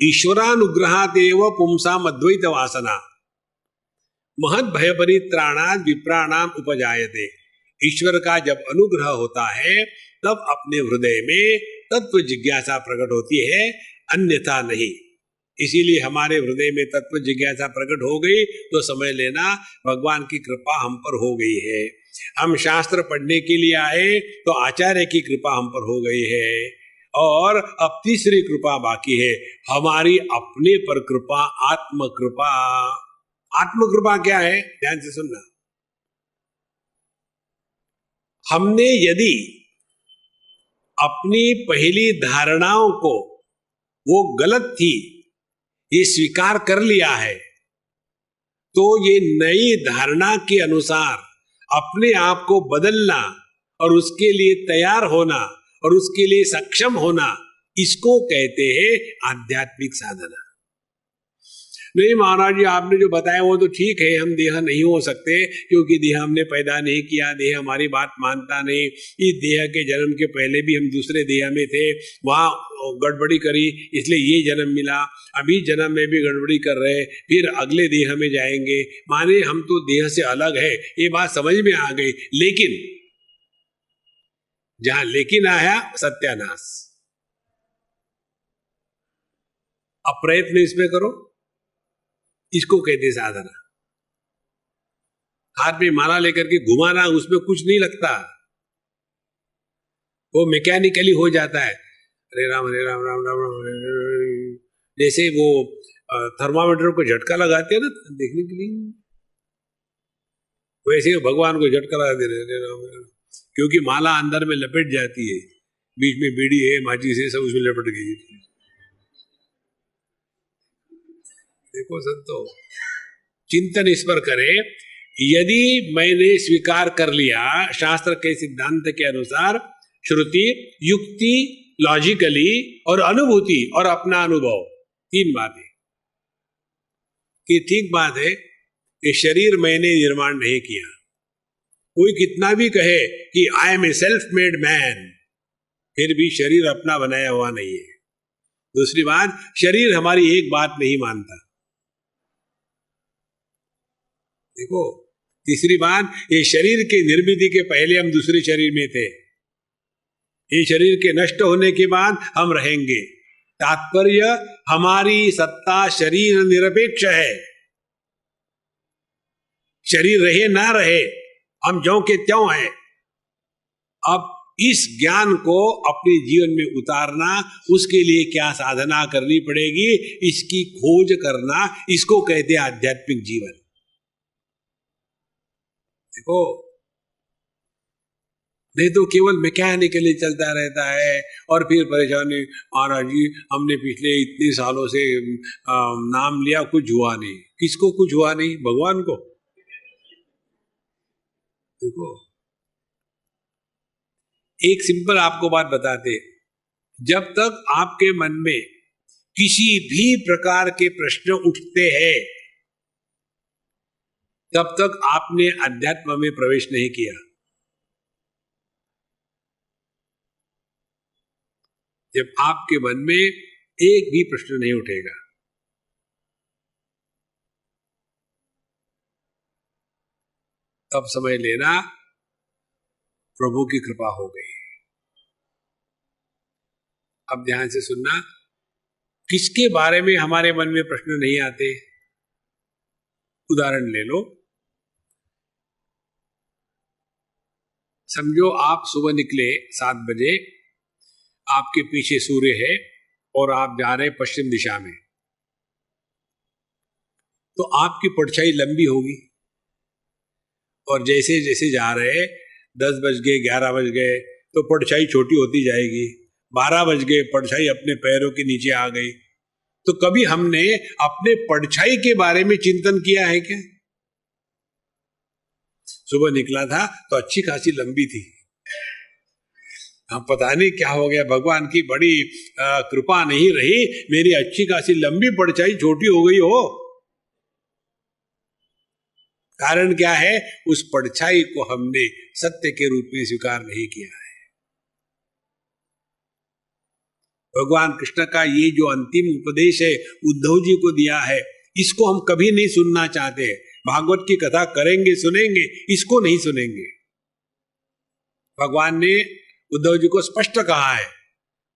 ईश्वरानुग्रहादेव पुंसाम अद्वैत वासना महद भय परित्राणाद विप्राणाम उपजायते। ईश्वर का जब अनुग्रह होता है तब अपने हृदय में तत्व जिज्ञासा प्रकट होती है, अन्यथा नहीं। इसीलिए हमारे हृदय में तत्व जिज्ञासा प्रकट हो गई तो समझ लेना भगवान की कृपा हम पर हो गई है। हम शास्त्र पढ़ने के लिए आए तो आचार्य की कृपा हम पर हो गई है। और अब तीसरी कृपा बाकी है, हमारी अपने पर कृपा, आत्म कृपा। आत्म कृपा क्या है? ध्यान से सुनना। हमने यदि अपनी पहली धारणाओं को वो गलत थी ये स्वीकार कर लिया है, तो ये नई धारणा के अनुसार अपने आप को बदलना और उसके लिए तैयार होना और उसके लिए सक्षम होना, इसको कहते हैं आध्यात्मिक साधना। नहीं महाराज जी, आपने जो बताया वो तो ठीक है, हम देह नहीं हो सकते क्योंकि देह हमने पैदा नहीं किया, देह हमारी बात मानता नहीं। इस देह के जन्म के पहले भी हम दूसरे देह में थे, वहां गड़बड़ी करी इसलिए ये जन्म मिला, अभी जन्म में भी गड़बड़ी कर रहे, फिर अगले देह में जाएंगे। माने हम तो देह से अलग है, ये बात समझ में आ गई। लेकिन जहां लेकिन आया सत्यानाश। अब प्रयत्न इसमें करो, इसको कहते साधना। हाथ में माला लेकर के घुमाना, उसमें कुछ नहीं लगता, वो मैकेनिकली हो जाता है। हरे राम राम राम राम। जैसे वो थर्मामीटर को झटका लगाते हैं ना देखने के लिए, वैसे भगवान को झटका लगा दे रहे राम, क्योंकि माला अंदर में लपेट जाती है, बीच में बीड़ी है, माचिस है, सब उसमें लपट गई। देखो संतो, चिंतन इस पर करें यदि मैंने स्वीकार कर लिया शास्त्र के सिद्धांत के अनुसार, श्रुति, युक्ति, लॉजिकली और अनुभूति और अपना अनुभव, तीन बातें, कि ठीक बात है कि शरीर मैंने निर्माण नहीं किया। कोई कितना भी कहे कि I am a self made man, फिर भी शरीर अपना बनाया हुआ नहीं है। दूसरी बात, शरीर हमारी एक बात नहीं मानता। देखो, तीसरी बात, ये शरीर के निर्मिति के पहले हम दूसरे शरीर में थे, ये शरीर के नष्ट होने के बाद हम रहेंगे। तात्पर्य, हमारी सत्ता शरीर निरपेक्ष है। शरीर रहे ना रहे, हम ज्यों के त्यों हैं। अब इस ज्ञान को अपने जीवन में उतारना, उसके लिए क्या साधना करनी पड़ेगी, इसकी खोज करना, इसको कहते हैं आध्यात्मिक जीवन। देखो, नहीं तो केवल मैकेनिकली चलता रहता है और फिर परेशानी, महाराज जी हमने पिछले इतने सालों से नाम लिया, कुछ हुआ नहीं। किसको कुछ हुआ नहीं? भगवान को। देखो, एक सिंपल आपको बात बताते, जब तक आपके मन में किसी भी प्रकार के प्रश्न उठते हैं, तब तक आपने अध्यात्म में प्रवेश नहीं किया। जब आपके मन में एक भी प्रश्न नहीं उठेगा, तब समझ लेना प्रभु की कृपा हो गई। अब ध्यान से सुनना, किसके बारे में हमारे मन में प्रश्न नहीं आते? उदाहरण ले लो, समझो आप सुबह निकले 7 बजे, आपके पीछे सूर्य है और आप जा रहे पश्चिम दिशा में, तो आपकी परछाई लंबी होगी। और जैसे जैसे जा रहे 10 बज गए, 11 बज गए, तो परछाई छोटी होती जाएगी। 12 बज गए, परछाई अपने पैरों के नीचे आ गई। तो कभी हमने अपने परछाई के बारे में चिंतन किया है क्या? सुबह निकला था तो अच्छी खासी लंबी थी, पता नहीं क्या हो गया, भगवान की बड़ी कृपा नहीं रही, मेरी अच्छी खासी लंबी परछाई छोटी हो गई हो। कारण क्या है? उस परछाई को हमने सत्य के रूप में स्वीकार नहीं किया है। भगवान कृष्ण का ये जो अंतिम उपदेश है, उद्धव जी को दिया है, इसको हम कभी नहीं सुनना चाहते। भागवत की कथा करेंगे, सुनेंगे, इसको नहीं सुनेंगे। भगवान ने उद्धव जी को स्पष्ट कहा है।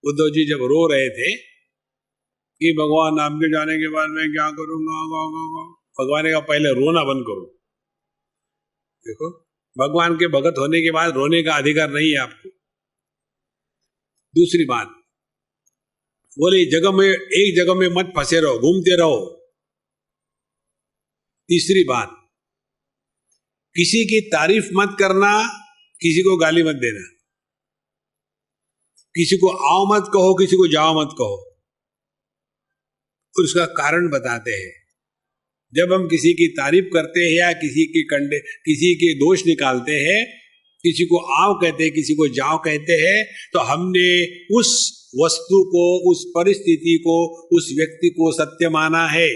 उद्धव जी जब रो रहे थे कि भगवान आपके जाने के बाद मैं क्या करूंगा, भगवान ने कहा पहले रोना बंद करो। देखो, भगवान के भगत होने के बाद रोने का अधिकार नहीं है आपको। दूसरी बात, बोले एक जगह में मत फंसे रहो, घूमते रहो। तीसरी बात, किसी की तारीफ मत करना, किसी को गाली मत देना, किसी को आओ मत कहो, किसी को जाओ मत कहो। उसका कारण बताते हैं। जब हम किसी की तारीफ करते हैं या किसी के दोष निकालते हैं, किसी को आओ कहते हैं, किसी को जाओ कहते हैं, तो हमने उस वस्तु को, उस परिस्थिति को, उस व्यक्ति को सत्य माना है।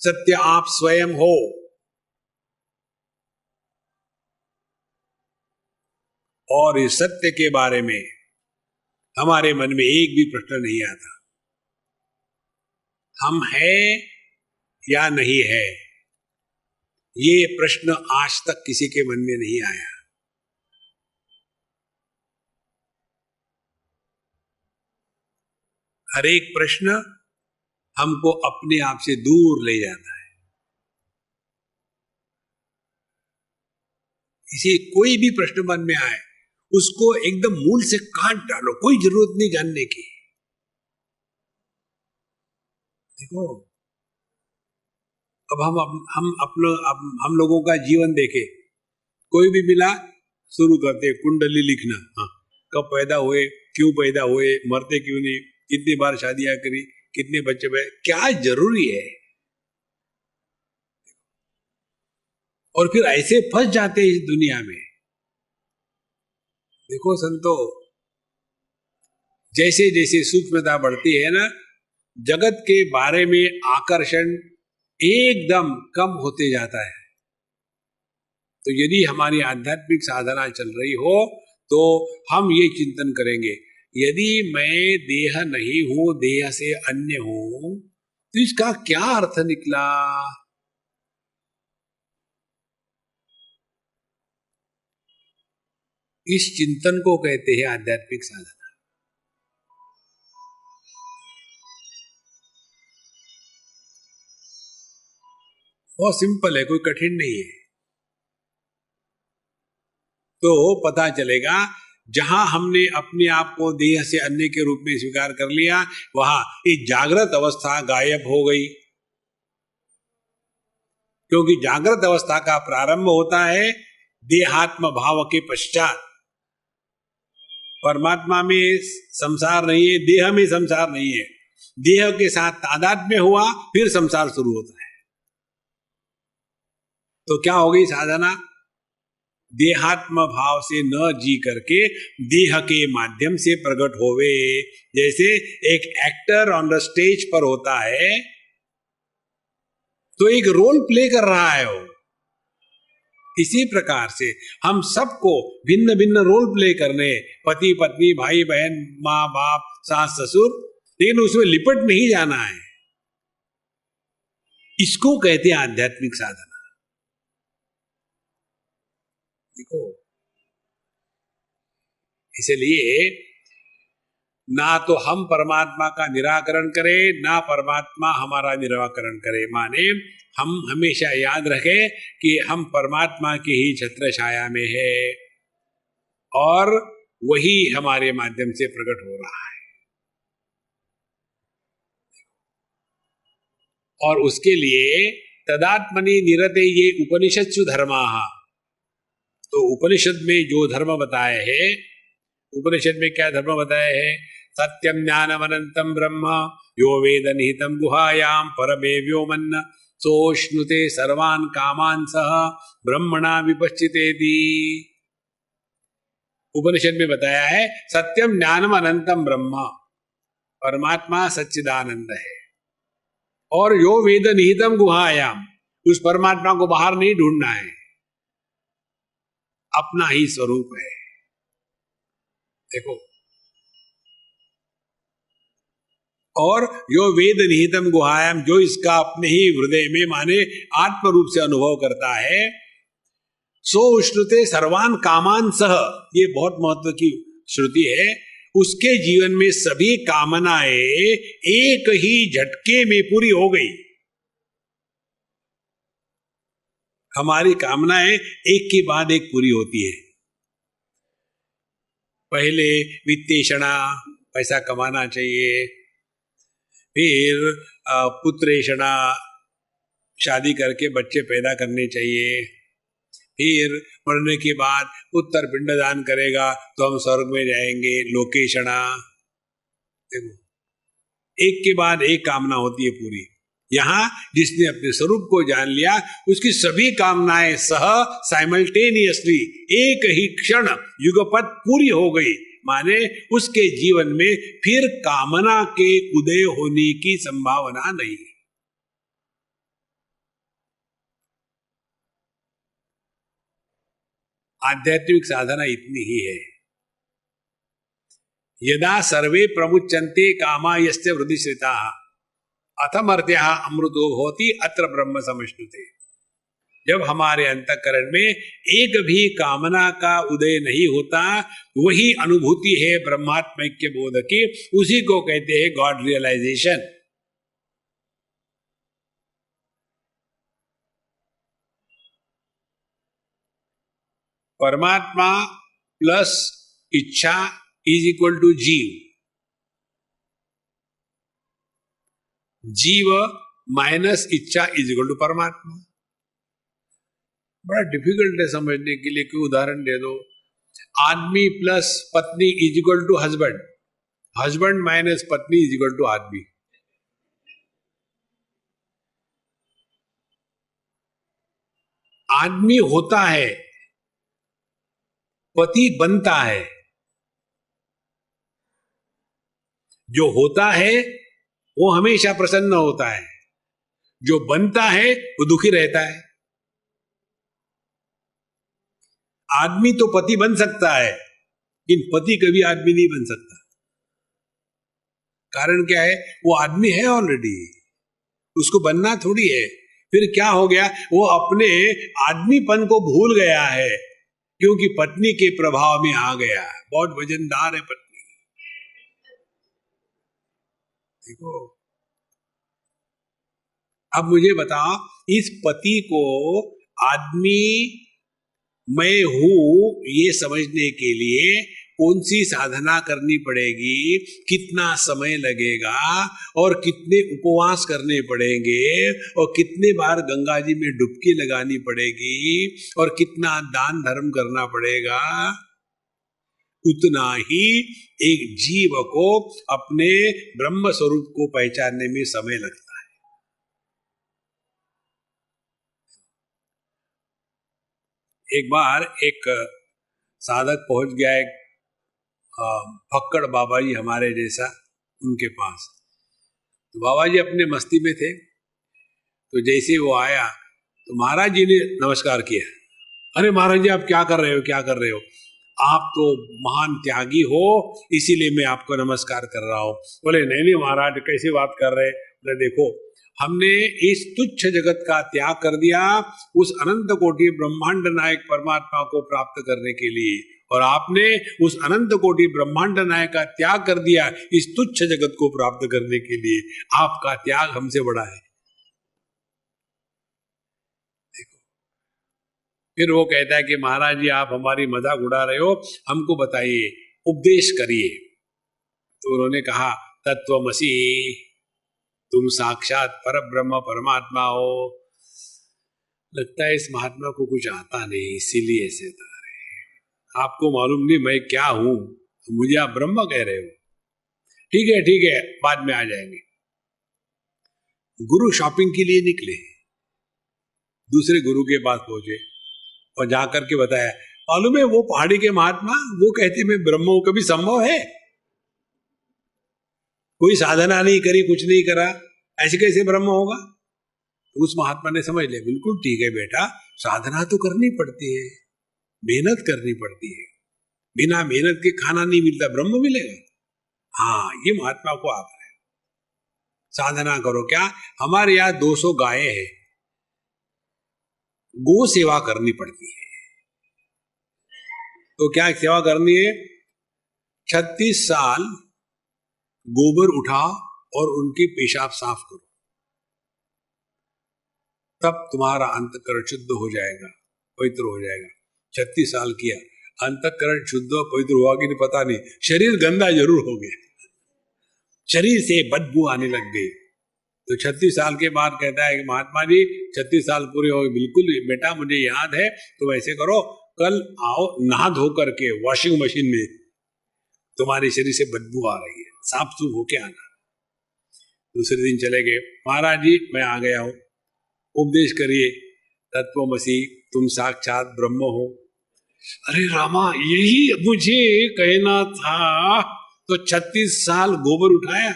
सत्य आप स्वयं हो। और इस सत्य के बारे में हमारे मन में एक भी प्रश्न नहीं आता। हम हैं या नहीं है, ये प्रश्न आज तक किसी के मन में नहीं आया। हर एक प्रश्न हमको अपने आप से दूर ले जाता है। इसे कोई भी प्रश्न मन में आए, उसको एकदम मूल से काट डालो, कोई जरूरत नहीं जानने की। देखो, अब हम लोगों का जीवन देखे, कोई भी मिला शुरू करते कुंडली लिखना। हाँ, कब पैदा हुए, क्यों पैदा हुए, मरते क्यों नहीं, कितनी बार शादियां करी, कितने बच्चे भाई, क्या जरूरी है? और फिर ऐसे फंस जाते हैं इस दुनिया में। देखो संतो, जैसे जैसे सूक्ष्मता बढ़ती है ना, जगत के बारे में आकर्षण एकदम कम होते जाता है। तो यदि हमारी आध्यात्मिक साधना चल रही हो तो हम ये चिंतन करेंगे, यदि मैं देह नहीं हूं, देह से अन्य हूं, तो इसका क्या अर्थ निकला। इस चिंतन को कहते हैं आध्यात्मिक साधना। बहुत सिंपल है, कोई कठिन नहीं है। तो पता चलेगा, जहां हमने अपने आप को देह से अन्य के रूप में स्वीकार कर लिया, वहां ये जागृत अवस्था गायब हो गई। क्योंकि जागृत अवस्था का प्रारंभ होता है देहात्म भाव के पश्चात। परमात्मा में संसार नहीं है, देह में संसार नहीं है। देह के साथ तादात्म्य हुआ, फिर संसार शुरू होता है। तो क्या होगी साधना? देहात्म भाव से न जी करके देह के माध्यम से प्रकट होवे। जैसे एक एक्टर ऑन द स्टेज पर होता है तो एक रोल प्ले कर रहा है वो। इसी प्रकार से हम सबको भिन्न भिन्न रोल प्ले करने, पति पत्नी, भाई बहन, माँ बाप, सास ससुर, लेकिन उसमें लिपट नहीं जाना है। इसको कहते हैं आध्यात्मिक साधना। देखो, इसलिए ना तो हम परमात्मा का निराकरण करें, ना परमात्मा हमारा निराकरण करे। माने हम हमेशा याद रखें कि हम परमात्मा की ही छत्र छाया में है और वही हमारे माध्यम से प्रकट हो रहा है। और उसके लिए तदात्मनि निरते ये उपनिषत्सु धर्माः। तो उपनिषद में जो धर्म बताए हैं, उपनिषद में क्या धर्म बताए हैं? सत्यम ज्ञानम अनंतम ब्रह्म यो वेद निहितम गुहायाम परमे व्योमन्न सोष्णुते सर्वान् कामान् सह ब्रह्मणा विपश्चितेति। उपनिषद में बताया है सत्यम ज्ञानम अनंतम ब्रह्म, परमात्मा सच्चिदानंद है। और यो वेद निहितम गुहायाम, उस परमात्मा को बाहर नहीं ढूंढना है, अपना ही स्वरूप है। देखो, और यो वेद निहितम गुहायाम, जो इसका अपने ही हृदय में माने आत्म रूप से अनुभव करता है, सो उष्णुते सर्वान कामान सह, ये बहुत महत्व की श्रुति है। उसके जीवन में सभी कामनाएं एक ही झटके में पूरी हो गई। हमारी कामनाएं एक के बाद एक पूरी होती है। पहले वित्तेषणा, पैसा कमाना चाहिए, फिर पुत्रेषणा, शादी करके बच्चे पैदा करने चाहिए, फिर मरने के बाद पुत्र पिंडदान करेगा तो हम स्वर्ग में जाएंगे, लोकेशणा। देखो, एक के बाद एक कामना होती है पूरी। यहां जिसने अपने स्वरूप को जान लिया, उसकी सभी कामनाएं सह साइमल्टेनियसली एक ही क्षण युगपत पूरी हो गई। माने उसके जीवन में फिर कामना के उदय होने की संभावना नहीं। आध्यात्मिक साधना इतनी ही है। यदा सर्वे प्रमुच्यन्ते कामा यस्य हृदिश्रिताः अथमर्त्यः अमृतो भवति अत्र ब्रह्म समश्नुते। जब हमारे अंतःकरण में एक भी कामना का उदय नहीं होता, वही अनुभूति है ब्रह्मात्मैक्य बोध की। उसी को कहते हैं गॉड रियलाइजेशन। परमात्मा प्लस इच्छा इज इक्वल टू जीव, जीव माइनस इच्छा इज इक्वल टू परमात्मा। बड़ा डिफिकल्ट है समझने के लिए, कोई उदाहरण दे दो। आदमी प्लस पत्नी is equal to husband, husband minus पत्नी इज इक्वल टू आदमी। आदमी होता है, पति बनता है। जो होता है वो हमेशा प्रसन्न होता है, जो बनता है वो दुखी रहता है। आदमी तो पति बन सकता है, लेकिन पति कभी आदमी नहीं बन सकता। कारण क्या है? वो आदमी है ऑलरेडी, उसको बनना थोड़ी है। फिर क्या हो गया? वो अपने आदमीपन को भूल गया है, क्योंकि पत्नी के प्रभाव में आ गया। बहुत वजनदार है पत्नी। देखो, अब मुझे बताओ, इस पति को आदमी मैं हूं ये समझने के लिए कौन सी साधना करनी पड़ेगी, कितना समय लगेगा, और कितने उपवास करने पड़ेंगे, और कितने बार गंगा जी में डुबकी लगानी पड़ेगी, और कितना दान धर्म करना पड़ेगा, उतना ही एक जीव को अपने ब्रह्म स्वरूप को पहचानने में समय लगता है। एक बार एक साधक पहुंच गया, एक फक्कड़ बाबा जी हमारे जैसा, उनके पास। तो बाबा जी अपने मस्ती में थे, तो जैसे वो आया तो महाराज जी ने नमस्कार किया। अरे महाराज जी, आप क्या कर रहे हो, क्या कर रहे हो? आप तो महान त्यागी हो, इसीलिए मैं आपको नमस्कार कर रहा हूं। बोले नहीं नहीं महाराज, कैसी बात कर रहे? बोले देखो, हमने इस तुच्छ जगत का त्याग कर दिया उस अनंत कोटि ब्रह्मांड नायक परमात्मा को प्राप्त करने के लिए, और आपने उस अनंत कोटि ब्रह्मांड नायक का त्याग कर दिया इस तुच्छ जगत को प्राप्त करने के लिए। आपका त्याग हमसे बड़ा है। देखो, फिर वो कहता है कि महाराज जी, आप हमारी मजाक उड़ा रहे हो, हमको बताइए, उपदेश करिए। तो उन्होंने कहा, तत्वमसि, तुम साक्षात पर ब्रह्म परमात्मा हो। लगता है इस महात्मा को कुछ आता नहीं, इसीलिए ऐसे बता रहे। आपको मालूम नहीं मैं क्या हूं, मुझे आप ब्रह्म कह रहे हो। ठीक है ठीक है, बाद में आ जाएंगे। गुरु शॉपिंग के लिए निकले, दूसरे गुरु के पास पहुंचे और जाकर के बताया, मालूम है वो पहाड़ी के महात्मा, वो कहते मैं ब्रह्म हूं। कभी संभव है? कोई साधना नहीं करी, कुछ नहीं करा, ऐसे कैसे ब्रह्म होगा? तो उस महात्मा ने समझ लिया, बिल्कुल ठीक है बेटा, साधना तो करनी पड़ती है, मेहनत करनी पड़ती है, बिना मेहनत के खाना नहीं मिलता, ब्रह्म मिलेगा? हाँ, ये महात्मा को आता है। साधना करो। क्या? हमारे यहाँ 200 गायें हैं, गो सेवा करनी पड़ती है। तो क्या सेवा करनी है? 36 साल गोबर उठाओ और उनकी पेशाब साफ करो, तब तुम्हारा अंतःकरण शुद्ध हो जाएगा, पवित्र हो जाएगा। 36 साल किया, अंतःकरण शुद्ध और पवित्र हुआ कि नहीं पता नहीं, शरीर गंदा जरूर हो गया, शरीर से बदबू आने लग गई। तो 36 साल के बाद कहता है कि महात्मा जी 36 साल पूरे हो गए। बिल्कुल बेटा, मुझे याद है, तो ऐसे करो, कल आओ, नहा धो करके वॉशिंग मशीन में, तुम्हारे शरीर से बदबू आ रही है, साफ सूफ होके आना। दूसरे दिन चले गए, महाराज जी मैं आ गया हूं, उपदेश करिए, तत्वमसि, तुम साक्षात ब्रह्म हो। अरे रामा, यही मुझे कहना था, तो 36 साल गोबर उठाया।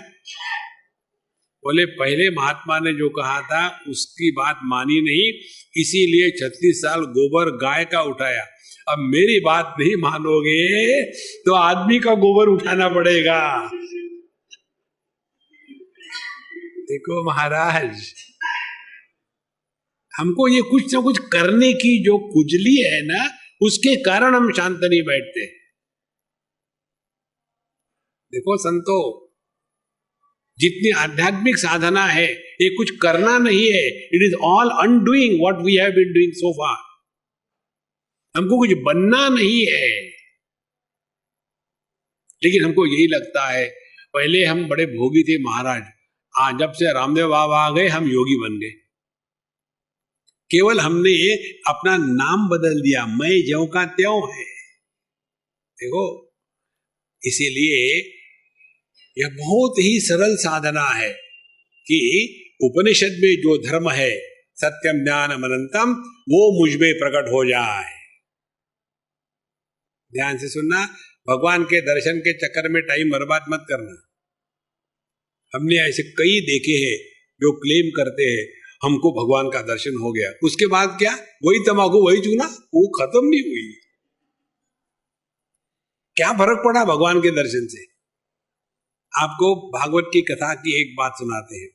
बोले पहले महात्मा ने जो कहा था उसकी बात मानी नहीं, इसीलिए 36 साल गोबर गाय का उठाया। अब मेरी बात नहीं मानोगे तो आदमी का गोबर उठाना पड़ेगा। देखो महाराज, हमको ये कुछ ना कुछ करने की जो खुजली है ना, उसके कारण हम शांत नहीं बैठते। देखो संतो, जितनी आध्यात्मिक साधना है ये कुछ करना नहीं है, it is all undoing what we have been doing so far. हमको कुछ बनना नहीं है, लेकिन हमको यही लगता है पहले हम बड़े भोगी थे महाराज, जब से रामदेव बाबा आ गए हम योगी बन गए। केवल हमने अपना नाम बदल दिया, मैं ज्यों का त्यों है। देखो, इसीलिए यह बहुत ही सरल साधना है कि उपनिषद में जो धर्म है सत्यम ज्ञानम अनंतम, वो मुझ में प्रकट हो जाए। ध्यान से सुनना, भगवान के दर्शन के चक्कर में टाइम बर्बाद मत करना। हमने ऐसे कई देखे हैं जो क्लेम करते हैं हमको भगवान का दर्शन हो गया, उसके बाद क्या, वही तंबाकू वही चूना, वो खत्म नहीं हुई। क्या फर्क पड़ा भगवान के दर्शन से? आपको भागवत की कथा की एक बात सुनाते हैं।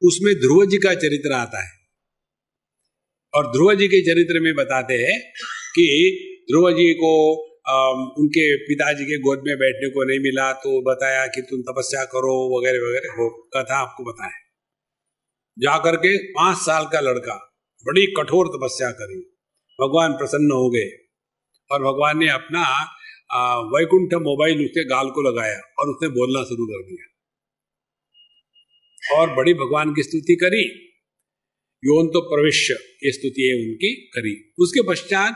उसमें ध्रुव जी का चरित्र आता है और ध्रुव जी के चरित्र में बताते हैं कि ध्रुव जी को उनके पिताजी के गोद में बैठने को नहीं मिला, तो बताया कि तुम तपस्या करो वगैरह वगैरह, वो कथा आपको बताए। जाकर के 5 साल का लड़का बड़ी कठोर तपस्या करी, भगवान प्रसन्न हो गए और भगवान ने अपना वैकुंठ मोबाइल उसके गाल को लगाया और उसने बोलना शुरू कर दिया और बड़ी भगवान की स्तुति करी। योन तो प्रविश्य, ये स्तुति है उनकी करी। उसके पश्चात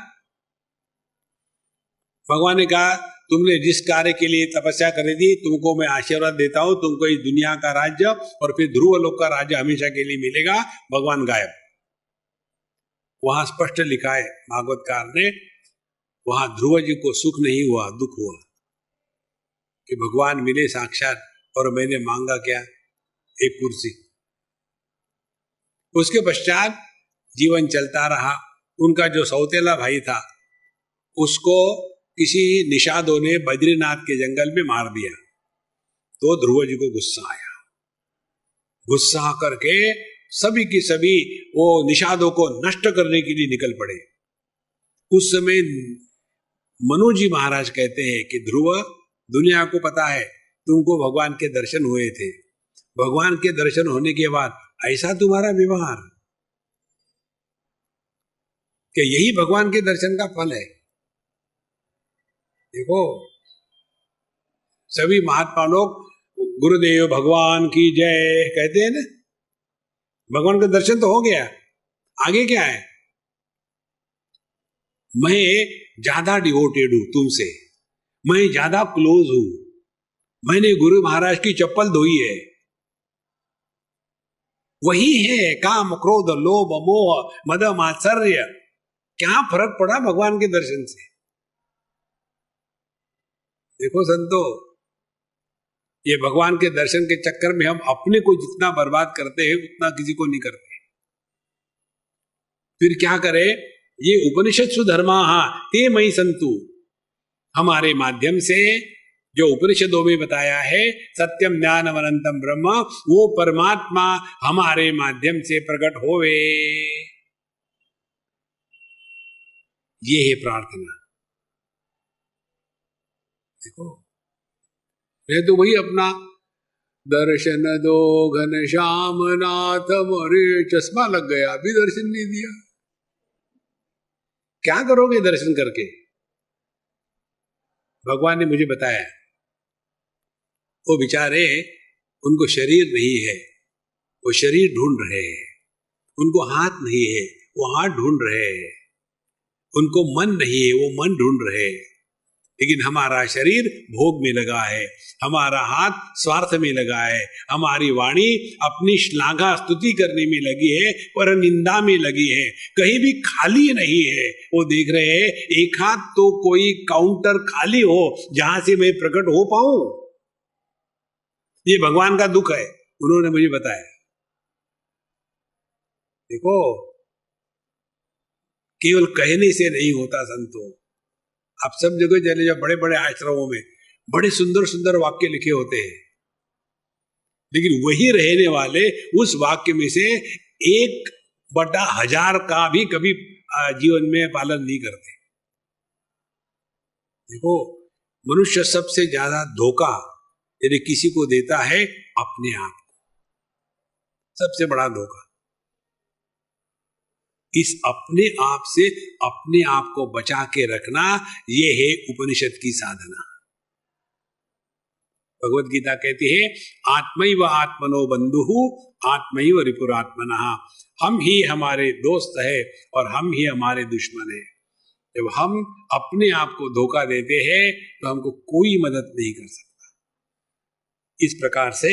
भगवान ने कहा, तुमने जिस कार्य के लिए तपस्या करी थी, तुमको मैं आशीर्वाद देता हूं, तुमको इस दुनिया का राज्य और फिर ध्रुव लोक का राज्य हमेशा के लिए मिलेगा। भगवान गायब। वहां स्पष्ट लिखा है भागवतकार ने, वहां ध्रुव जी को सुख नहीं हुआ, दुख हुआ कि भगवान मिले साक्षात और मैंने मांगा क्या, एक कुर्सी। उसके पश्चात जीवन चलता रहा। उनका जो सौतेला भाई था उसको किसी निषादों ने बद्रीनाथ के जंगल में मार दिया, तो ध्रुव जी को गुस्सा आया। गुस्सा करके सभी की सभी वो निषादों को नष्ट करने के लिए निकल पड़े। उस समय मनु जी महाराज कहते हैं कि ध्रुव, दुनिया को पता है तुमको भगवान के दर्शन हुए थे, भगवान के दर्शन होने के बाद ऐसा तुम्हारा व्यवहार, कि यही भगवान के दर्शन का फल है। देखो, सभी महात्मा लोग गुरुदेव भगवान की जय कहते हैं ना, भगवान का दर्शन तो हो गया, आगे क्या है? मैं ज्यादा डिवोटेड हूं तुमसे, मैं ज्यादा क्लोज हूं, मैंने गुरु महाराज की चप्पल धोई है। वही है काम क्रोध लोभ मोह मद मात्सर्य। क्या फर्क पड़ा भगवान के दर्शन से? देखो संतो, ये भगवान के दर्शन के चक्कर में हम अपने को जितना बर्बाद करते हैं उतना किसी को नहीं करते। फिर क्या करें? ये उपनिषत्सु धर्मा ते मयि संतु, हमारे माध्यम से जो उपनिषदों में बताया है सत्यम ज्ञानम अनंतम ब्रह्म, वो परमात्मा हमारे माध्यम से प्रकट होवे। ये है प्रार्थना। देखो, नहीं तो वही अपना दर्शन दो घनश्याम नाथ, मोरे चश्मा लग गया, अभी दर्शन नहीं दिया। क्या करोगे दर्शन करके? भगवान ने मुझे बताया, वो बेचारे, उनको शरीर नहीं है, वो शरीर ढूंढ रहे हैं। उनको हाथ नहीं है, वो हाथ ढूंढ रहे हैं। उनको मन नहीं है, वो मन ढूंढ रहे हैं। लेकिन हमारा शरीर भोग में लगा है, हमारा हाथ स्वार्थ में लगा है, हमारी वाणी अपनी श्लाघा स्तुति करने में लगी है, पर निंदा में लगी है, कहीं भी खाली नहीं है। वो देख रहे हैं एक हाथ तो कोई काउंटर खाली हो जहां से मैं प्रकट हो पाऊं। ये भगवान का दुख है, उन्होंने मुझे बताया। देखो, केवल कहने से नहीं होता संतो। आप सब जगह चले जाओ, बड़े बड़े आश्रमों में बड़े सुंदर सुंदर वाक्य लिखे होते हैं, लेकिन वही रहने वाले उस वाक्य में से 1/1000 का भी कभी जीवन में पालन नहीं करते। देखो, मनुष्य सबसे ज्यादा धोखा यदि किसी को देता है अपने आप को, सबसे बड़ा धोखा। इस अपने आप से अपने आप को बचा के रखना, यह है उपनिषद की साधना। भगवत गीता कहती है, आत्मैव आत्मनो बंधुः आत्मैव रिपुरात्मनः। हम ही हमारे दोस्त है और हम ही हमारे दुश्मन है। जब हम अपने आप को धोखा देते हैं तो हमको कोई मदद नहीं कर सकता। इस प्रकार से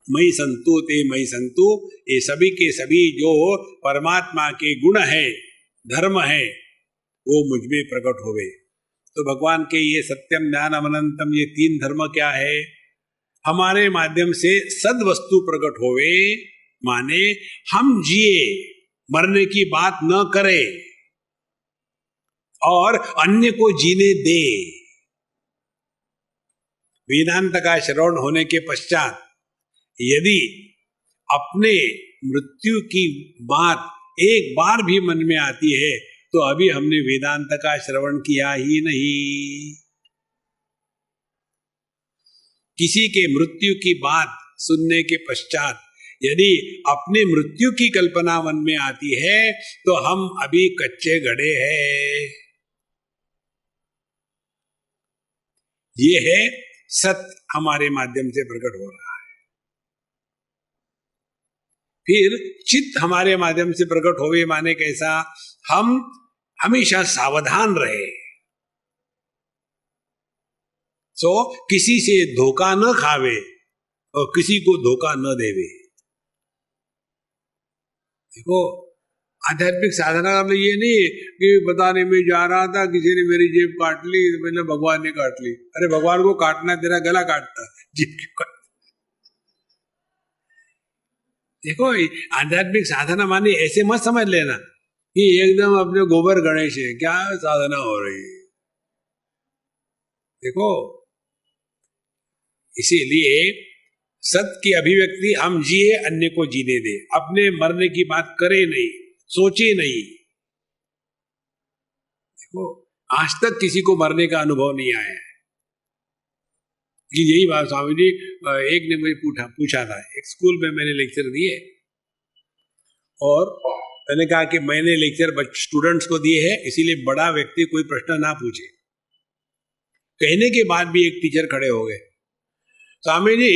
मई संतु ते मई संतु, ये सभी के सभी जो परमात्मा के गुण है, धर्म है, वो मुझ में प्रकट होवे। तो भगवान के ये सत्यम ज्ञानम अनंतम, ये तीन धर्म क्या है? हमारे माध्यम से सद वस्तु प्रकट होवे, माने हम जिए, मरने की बात न करें और अन्य को जीने दे। वेदांत का श्रवण होने के पश्चात यदि अपने मृत्यु की बात एक बार भी मन में आती है तो अभी हमने वेदांत का श्रवण किया ही नहीं। किसी के मृत्यु की बात सुनने के पश्चात यदि अपने मृत्यु की कल्पना मन में आती है तो हम अभी कच्चे घड़े हैं। ये है सत्य हमारे माध्यम से प्रकट हो रहा है। फिर चित्त हमारे माध्यम से प्रकट होवे माने कैसा? हम हमेशा सावधान रहे, सो किसी से धोखा न खावे और किसी को धोखा न देवे। देखो, आध्यात्मिक साधना का मतलब ये नहीं कि बताने में जा रहा था, किसी ने मेरी जेब काट ली तो मैंने भगवान ने काट ली। अरे भगवान को काटना, तेरा गला काटता, जेब क्यों काटता? देखो, आध्यात्मिक साधना माने ऐसे मत समझ लेना कि एकदम अपने गोबर गणेश है, क्या साधना हो रही है। देखो, इसीलिए सत्य की अभिव्यक्ति हम जिए, अन्य को जीने दे, अपने मरने की बात करे नहीं, सोचे नहीं। देखो, आज तक किसी को मरने का अनुभव नहीं आया है। यही बात स्वामी जी, एक ने मुझे पूछा था, एक स्कूल में मैंने लेक्चर दिए और मैंने कहा कि मैंने लेक्चर स्टूडेंट्स को दिए हैं, इसीलिए बड़ा व्यक्ति कोई प्रश्न ना पूछे। कहने के बाद भी एक टीचर खड़े हो गए, स्वामी जी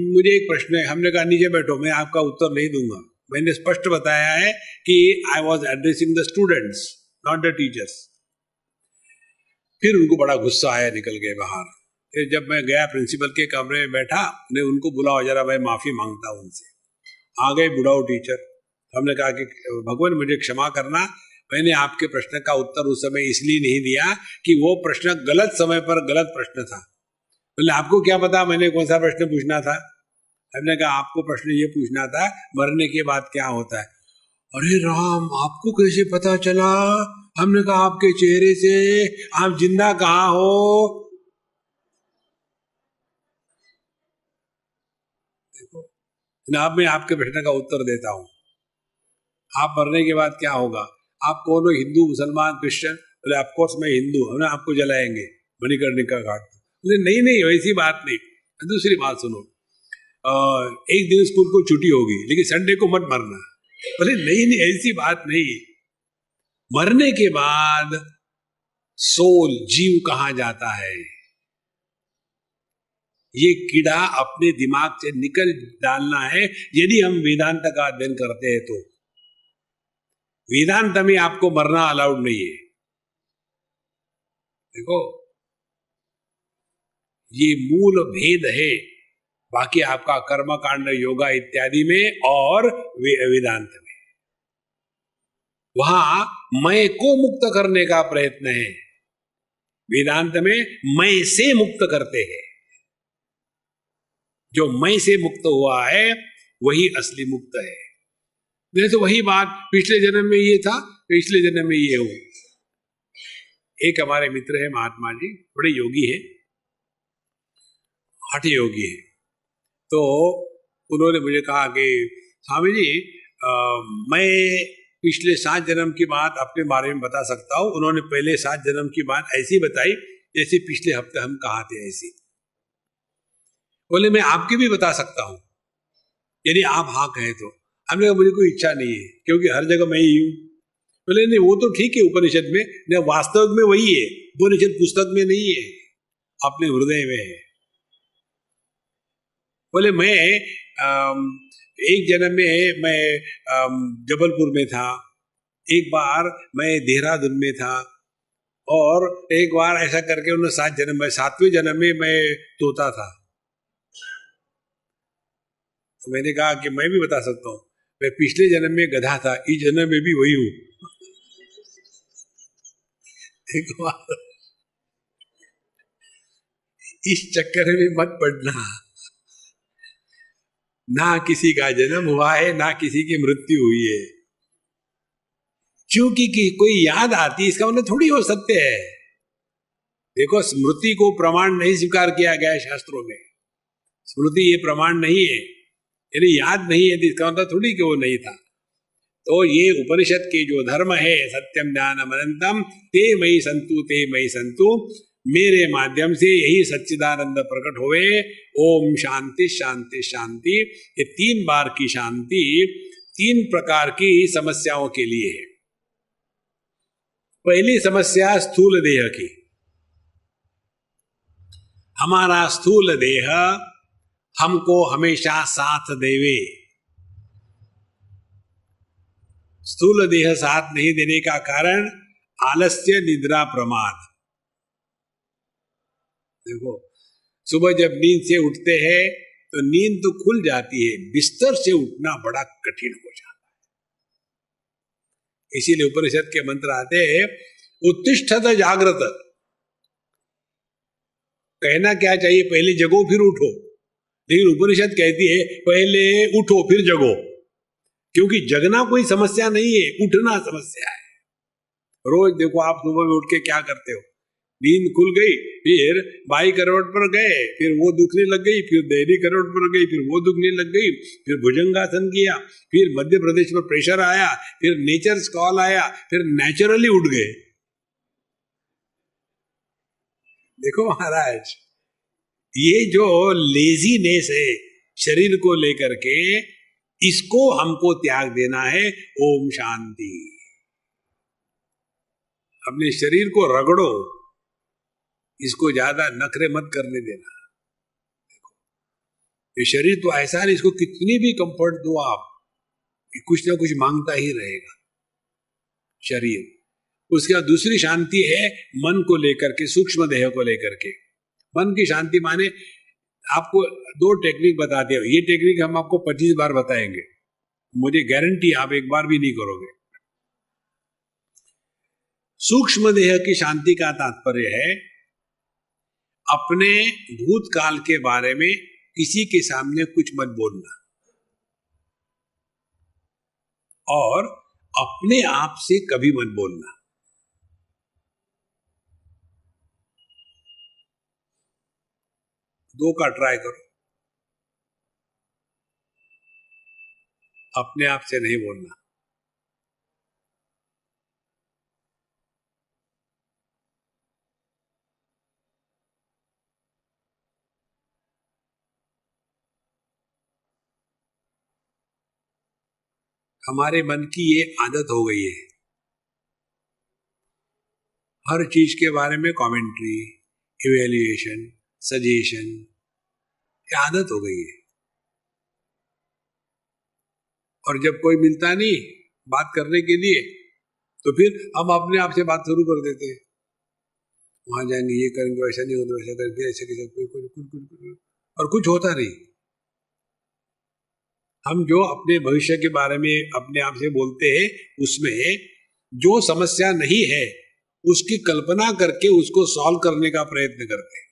मुझे एक प्रश्न है। हमने कहा नीचे बैठो, मैं आपका उत्तर नहीं दूंगा। मैंने स्पष्ट बताया है कि I was addressing the students, not the teachers. फिर उनको बड़ा गुस्सा आया, निकल गए बाहर। फिर जब मैं गया प्रिंसिपल के कमरे में बैठा, ने उनको बुलाओ जरा, मैं माफी मांगता हूं उनसे। आ गए बुढ़ाऊ टीचर। हमने कहा कि भगवान मुझे क्षमा करना, मैंने आपके प्रश्न का उत्तर उस समय इसलिए नहीं दिया कि वो प्रश्न गलत समय पर गलत प्रश्न था। बोले आपको क्या पता मैंने कौन सा प्रश्न पूछना था? हमने कहा आपको प्रश्न ये पूछना था, मरने के बाद क्या होता है। अरे राम, आपको कैसे पता चला? हमने कहा आपके चेहरे से, आप जिंदा कहाँ हो? देखो जनाब, मैं आपके प्रश्न का उत्तर देता हूं। आप मरने के बाद क्या होगा? आप कौन हो, हिंदू, मुसलमान, क्रिश्चियन? बोले ऑफकोर्स मैं हिंदू। हमने आपको जलाएंगे मणिकर्णिका घाट। बोले नहीं नहीं, वैसी बात नहीं। दूसरी बात सुनो, एक दिन स्कूल को छुट्टी होगी लेकिन संडे को मत मरना। बोले नहीं नहीं, ऐसी बात नहीं। मरने के बाद सोल, जीव कहाँ जाता है, ये कीड़ा अपने दिमाग से निकल डालना है। यदि हम वेदांत का अध्ययन करते हैं तो वेदांत में आपको मरना अलाउड नहीं है। देखो, ये मूल भेद है बाकी आपका कर्म कांड, योगा इत्यादि में और वेदांत में। वहां मैं को मुक्त करने का प्रयत्न है, वेदांत में मैं से मुक्त करते हैं। जो मैं से मुक्त हुआ है वही असली मुक्त है। नहीं तो वही बात पिछले जन्म में ये था, पिछले जन्म में ये हूं। एक हमारे मित्र है महात्मा जी, बड़े योगी है, हठ योगी है। तो उन्होंने मुझे कहा कि स्वामी जी मैं पिछले 7 जन्म की बात अपने बारे में बता सकता हूं। उन्होंने पहले 7 जन्म की बात ऐसी बताई जैसे पिछले हफ्ते हम कहा थे ऐसी। बोले मैं आपकी भी बता सकता हूं यदि आप हाँ कहें तो। हमने कहा मुझे कोई इच्छा नहीं है क्योंकि हर जगह मैं ही हूं। बोले नहीं वो तो ठीक है उपनिषद में, नहीं वास्तव में वही है, उपनिषद पुस्तक में नहीं है, अपने हृदय में है। बोले मैं एक जन्म में मैं जबलपुर में था, एक बार मैं देहरादून में था, और एक बार ऐसा करके उन्होंने 7 जन्म में, 7वें जन्म में मैं तोता था। तो मैंने कहा कि मैं भी बता सकता हूं, मैं पिछले जन्म में गधा था, इस जन्म में भी वही हूं। देखो, इस चक्कर में मत पड़ना। ना किसी का जन्म हुआ है, ना किसी की मृत्यु हुई है। क्योंकि कोई याद आती इसका मतलब थोड़ी हो सकते है। देखो, स्मृति को प्रमाण नहीं स्वीकार किया गया है शास्त्रों में। स्मृति ये प्रमाण नहीं है, यानी याद नहीं है इसका मतलब थोड़ी कि वो नहीं था। तो ये उपनिषद के जो धर्म है, सत्यम ज्ञानम अनंतम ते मयि संतु ते मयि संतु, मेरे माध्यम से यही सच्चिदानंद प्रकट हुए। ओम शांति शांति शांति। ये 3 बार की शांति 3 प्रकार की समस्याओं के लिए है। पहली समस्या स्थूल देह की। हमारा स्थूल देह हमको हमेशा साथ देवे। स्थूल देह साथ नहीं देने का कारण आलस्य, निद्रा, प्रमाद। देखो, सुबह जब नींद से उठते हैं तो नींद तो खुल जाती है, बिस्तर से उठना बड़ा कठिन हो जाता है। इसीलिए उपनिषद के मंत्र आते हैं, उत्तिष्ठत जागृत। कहना क्या चाहिए, पहले जगो फिर उठो, लेकिन उपनिषद कहती है पहले उठो फिर जगो। क्योंकि जगना कोई समस्या नहीं है, उठना समस्या है। रोज देखो, आप सुबह में उठ के क्या करते हो, नींद खुल गई, फिर बाई करवट पर गए, फिर वो दुखने लग गई, फिर दाहिनी करवट पर गई, फिर वो दुखने लग गई, फिर भुजंगासन किया, फिर मध्य प्रदेश पर प्रेशर आया, फिर नेचर कॉल आया, फिर नेचुरली उठ गए। देखो महाराज, ये जो लेजीनेस है शरीर को लेकर के, इसको हमको त्याग देना है। ओम शांति। अपने शरीर को रगड़ो, इसको ज्यादा नखरे मत करने देना। ये शरीर तो ऐसा नहीं, इसको कितनी भी कंफर्ट दो आप, कुछ ना कुछ मांगता ही रहेगा शरीर। उसके बाद दूसरी शांति है मन को लेकर के, सूक्ष्म देह को लेकर के। मन की शांति माने, आपको 2 टेक्निक बताते हो, ये टेक्निक हम आपको 25 बार बताएंगे, मुझे गारंटी आप एक बार भी नहीं करोगे। सूक्ष्म देह की शांति का तात्पर्य है अपने भूतकाल के बारे में किसी के सामने कुछ मत बोलना, और अपने आप से कभी मत बोलना। दो का ट्राई करो, अपने आप से नहीं बोलना। हमारे मन की ये आदत हो गई है, हर चीज के बारे में कमेंट्री, इवैल्यूएशन, सजेशन, ये आदत हो गई है। और जब कोई मिलता नहीं बात करने के लिए, तो फिर हम अपने आप से बात शुरू कर देते हैं। वहां जाएंगे, ये करेंगे, वैसा नहीं होता, वैसा करेंगे, ऐसे कैसे, और कुछ होता नहीं। हम जो अपने भविष्य के बारे में अपने आप से बोलते हैं, उसमें जो समस्या नहीं है उसकी कल्पना करके उसको सॉल्व करने का प्रयत्न करते हैं।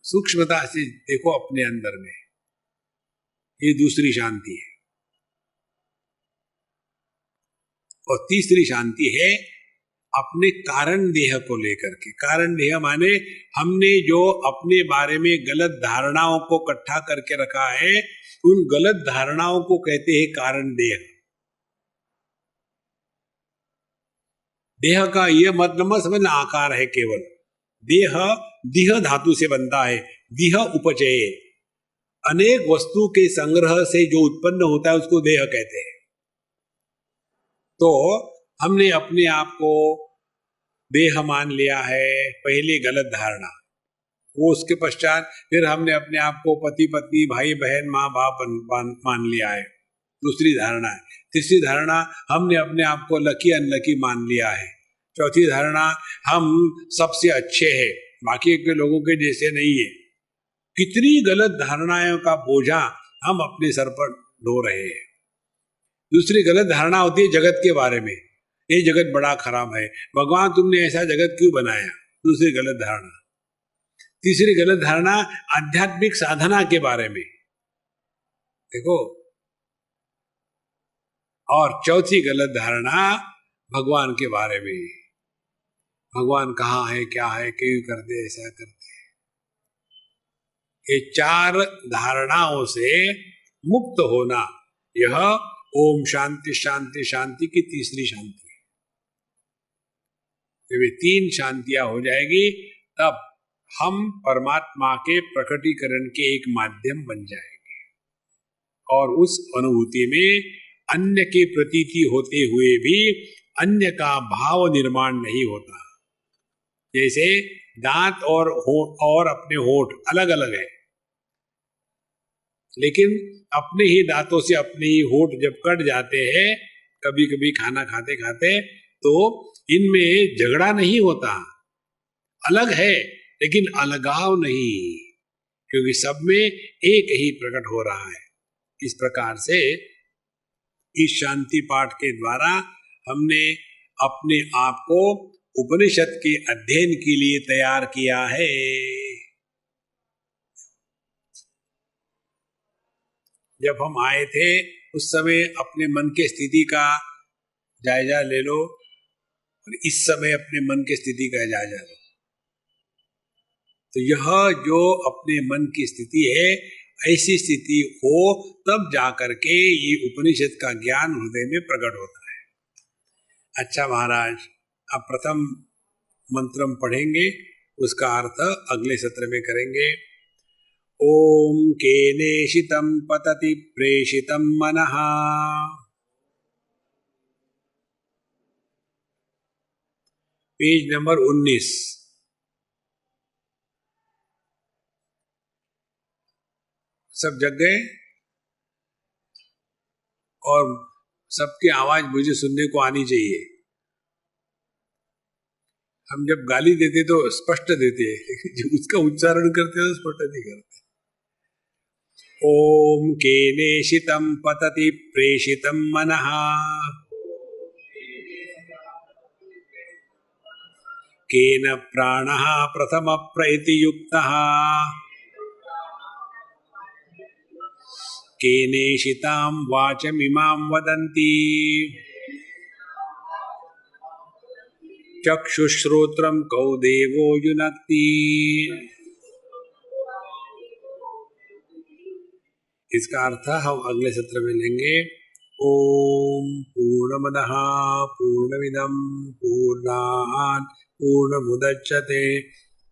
सूक्ष्मता से देखो अपने अंदर में, ये दूसरी शांति है। और तीसरी शांति है अपने कारण देह को लेकर के। कारण देह माने हमने जो अपने बारे में गलत धारणाओं को इकट्ठा करके रखा है, उन गलत धारणाओं को कहते हैं कारण देह। देह का यह मतलब मत समझना आकार है केवल। देह दिह धातु से बनता है, दिह उपचय, अनेक वस्तु के संग्रह से जो उत्पन्न होता है उसको देह कहते हैं। तो हमने अपने आप को देह मान लिया है, पहली गलत धारणा। वो उसके पश्चात फिर हमने अपने आप को पति पत्नी, भाई बहन, माँ बाप मान लिया है, दूसरी धारणा है। तीसरी धारणा, हमने अपने आप को लकी अनलकी मान लिया है। चौथी धारणा, हम सबसे अच्छे हैं। बाकी के लोगों के जैसे नहीं है। कितनी गलत धारणाओं का बोझा हम अपने सर पर ढो रहे हैं। दूसरी गलत धारणा होती है जगत के बारे में, ये जगत बड़ा खराब है, भगवान तुमने ऐसा जगत क्यों बनाया, दूसरी गलत धारणा। तीसरी गलत धारणा आध्यात्मिक साधना के बारे में, देखो। और चौथी गलत धारणा भगवान के बारे में, भगवान कहाँ है, क्या है, क्यों करते, ऐसा करते। ये चार धारणाओं से मुक्त होना, यह ओम शांति शांति शांति की तीसरी शांति है। जब ये तीन शांतियां हो जाएगी तब हम परमात्मा के प्रकटीकरण के एक माध्यम बन जाएंगे और उस अनुभूति में अन्य की प्रतीति होते हुए भी अन्य का भाव निर्माण नहीं होता। जैसे दांत और अपने होठ अलग अलग है, लेकिन अपने ही दांतों से अपने ही होठ जब कट जाते हैं कभी कभी खाना खाते खाते, तो इनमें झगड़ा नहीं होता, अलग है लेकिन अलगाव नहीं, क्योंकि सब में एक ही प्रकट हो रहा है। इस प्रकार से इस शांति पाठ के द्वारा हमने अपने आप को उपनिषद के अध्ययन के लिए तैयार किया है। जब हम आए थे उस समय अपने मन के स्थिति का जायजा ले लो और इस समय अपने मन की स्थिति का जायजा लो, तो यह जो अपने मन की स्थिति है, ऐसी स्थिति हो तब जाकर के ये उपनिषद का ज्ञान हृदय में प्रकट होता है। अच्छा महाराज, अब प्रथम मंत्रम पढ़ेंगे, उसका अर्थ अगले सत्र में करेंगे। ओम केनेशितं पतति प्रेषितं मनः, पेज नंबर 19। सब जग गए और सबकी आवाज मुझे सुनने को आनी चाहिए। हम जब गाली देते तो स्पष्ट देते हैं, लेकिन जब उसका उच्चारण करते तो स्पष्ट नहीं करते। ओम केनेशितं पतति प्रेषितं मनः, केन प्राणः प्रथम प्रइतियुक्तः, केनेशितां वाचमिमां वदन्ति, चक्षुश्रोत्रं कौ देवो युनक्ति। इसका अर्थ हम अगले सत्र में लेंगे। ओम पूर्णमदः पूर्णमिदं पूर्णात् पूर्णमुदच्यते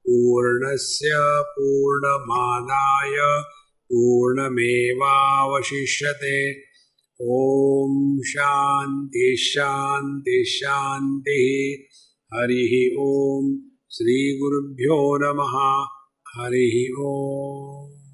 पूर्णस्य पूर्णमादाय पूर्णमेवावशिष्यते। ओम शांति शांति शांति। हरि ओम। श्री गुरुभ्यो नमः। हरि ओम।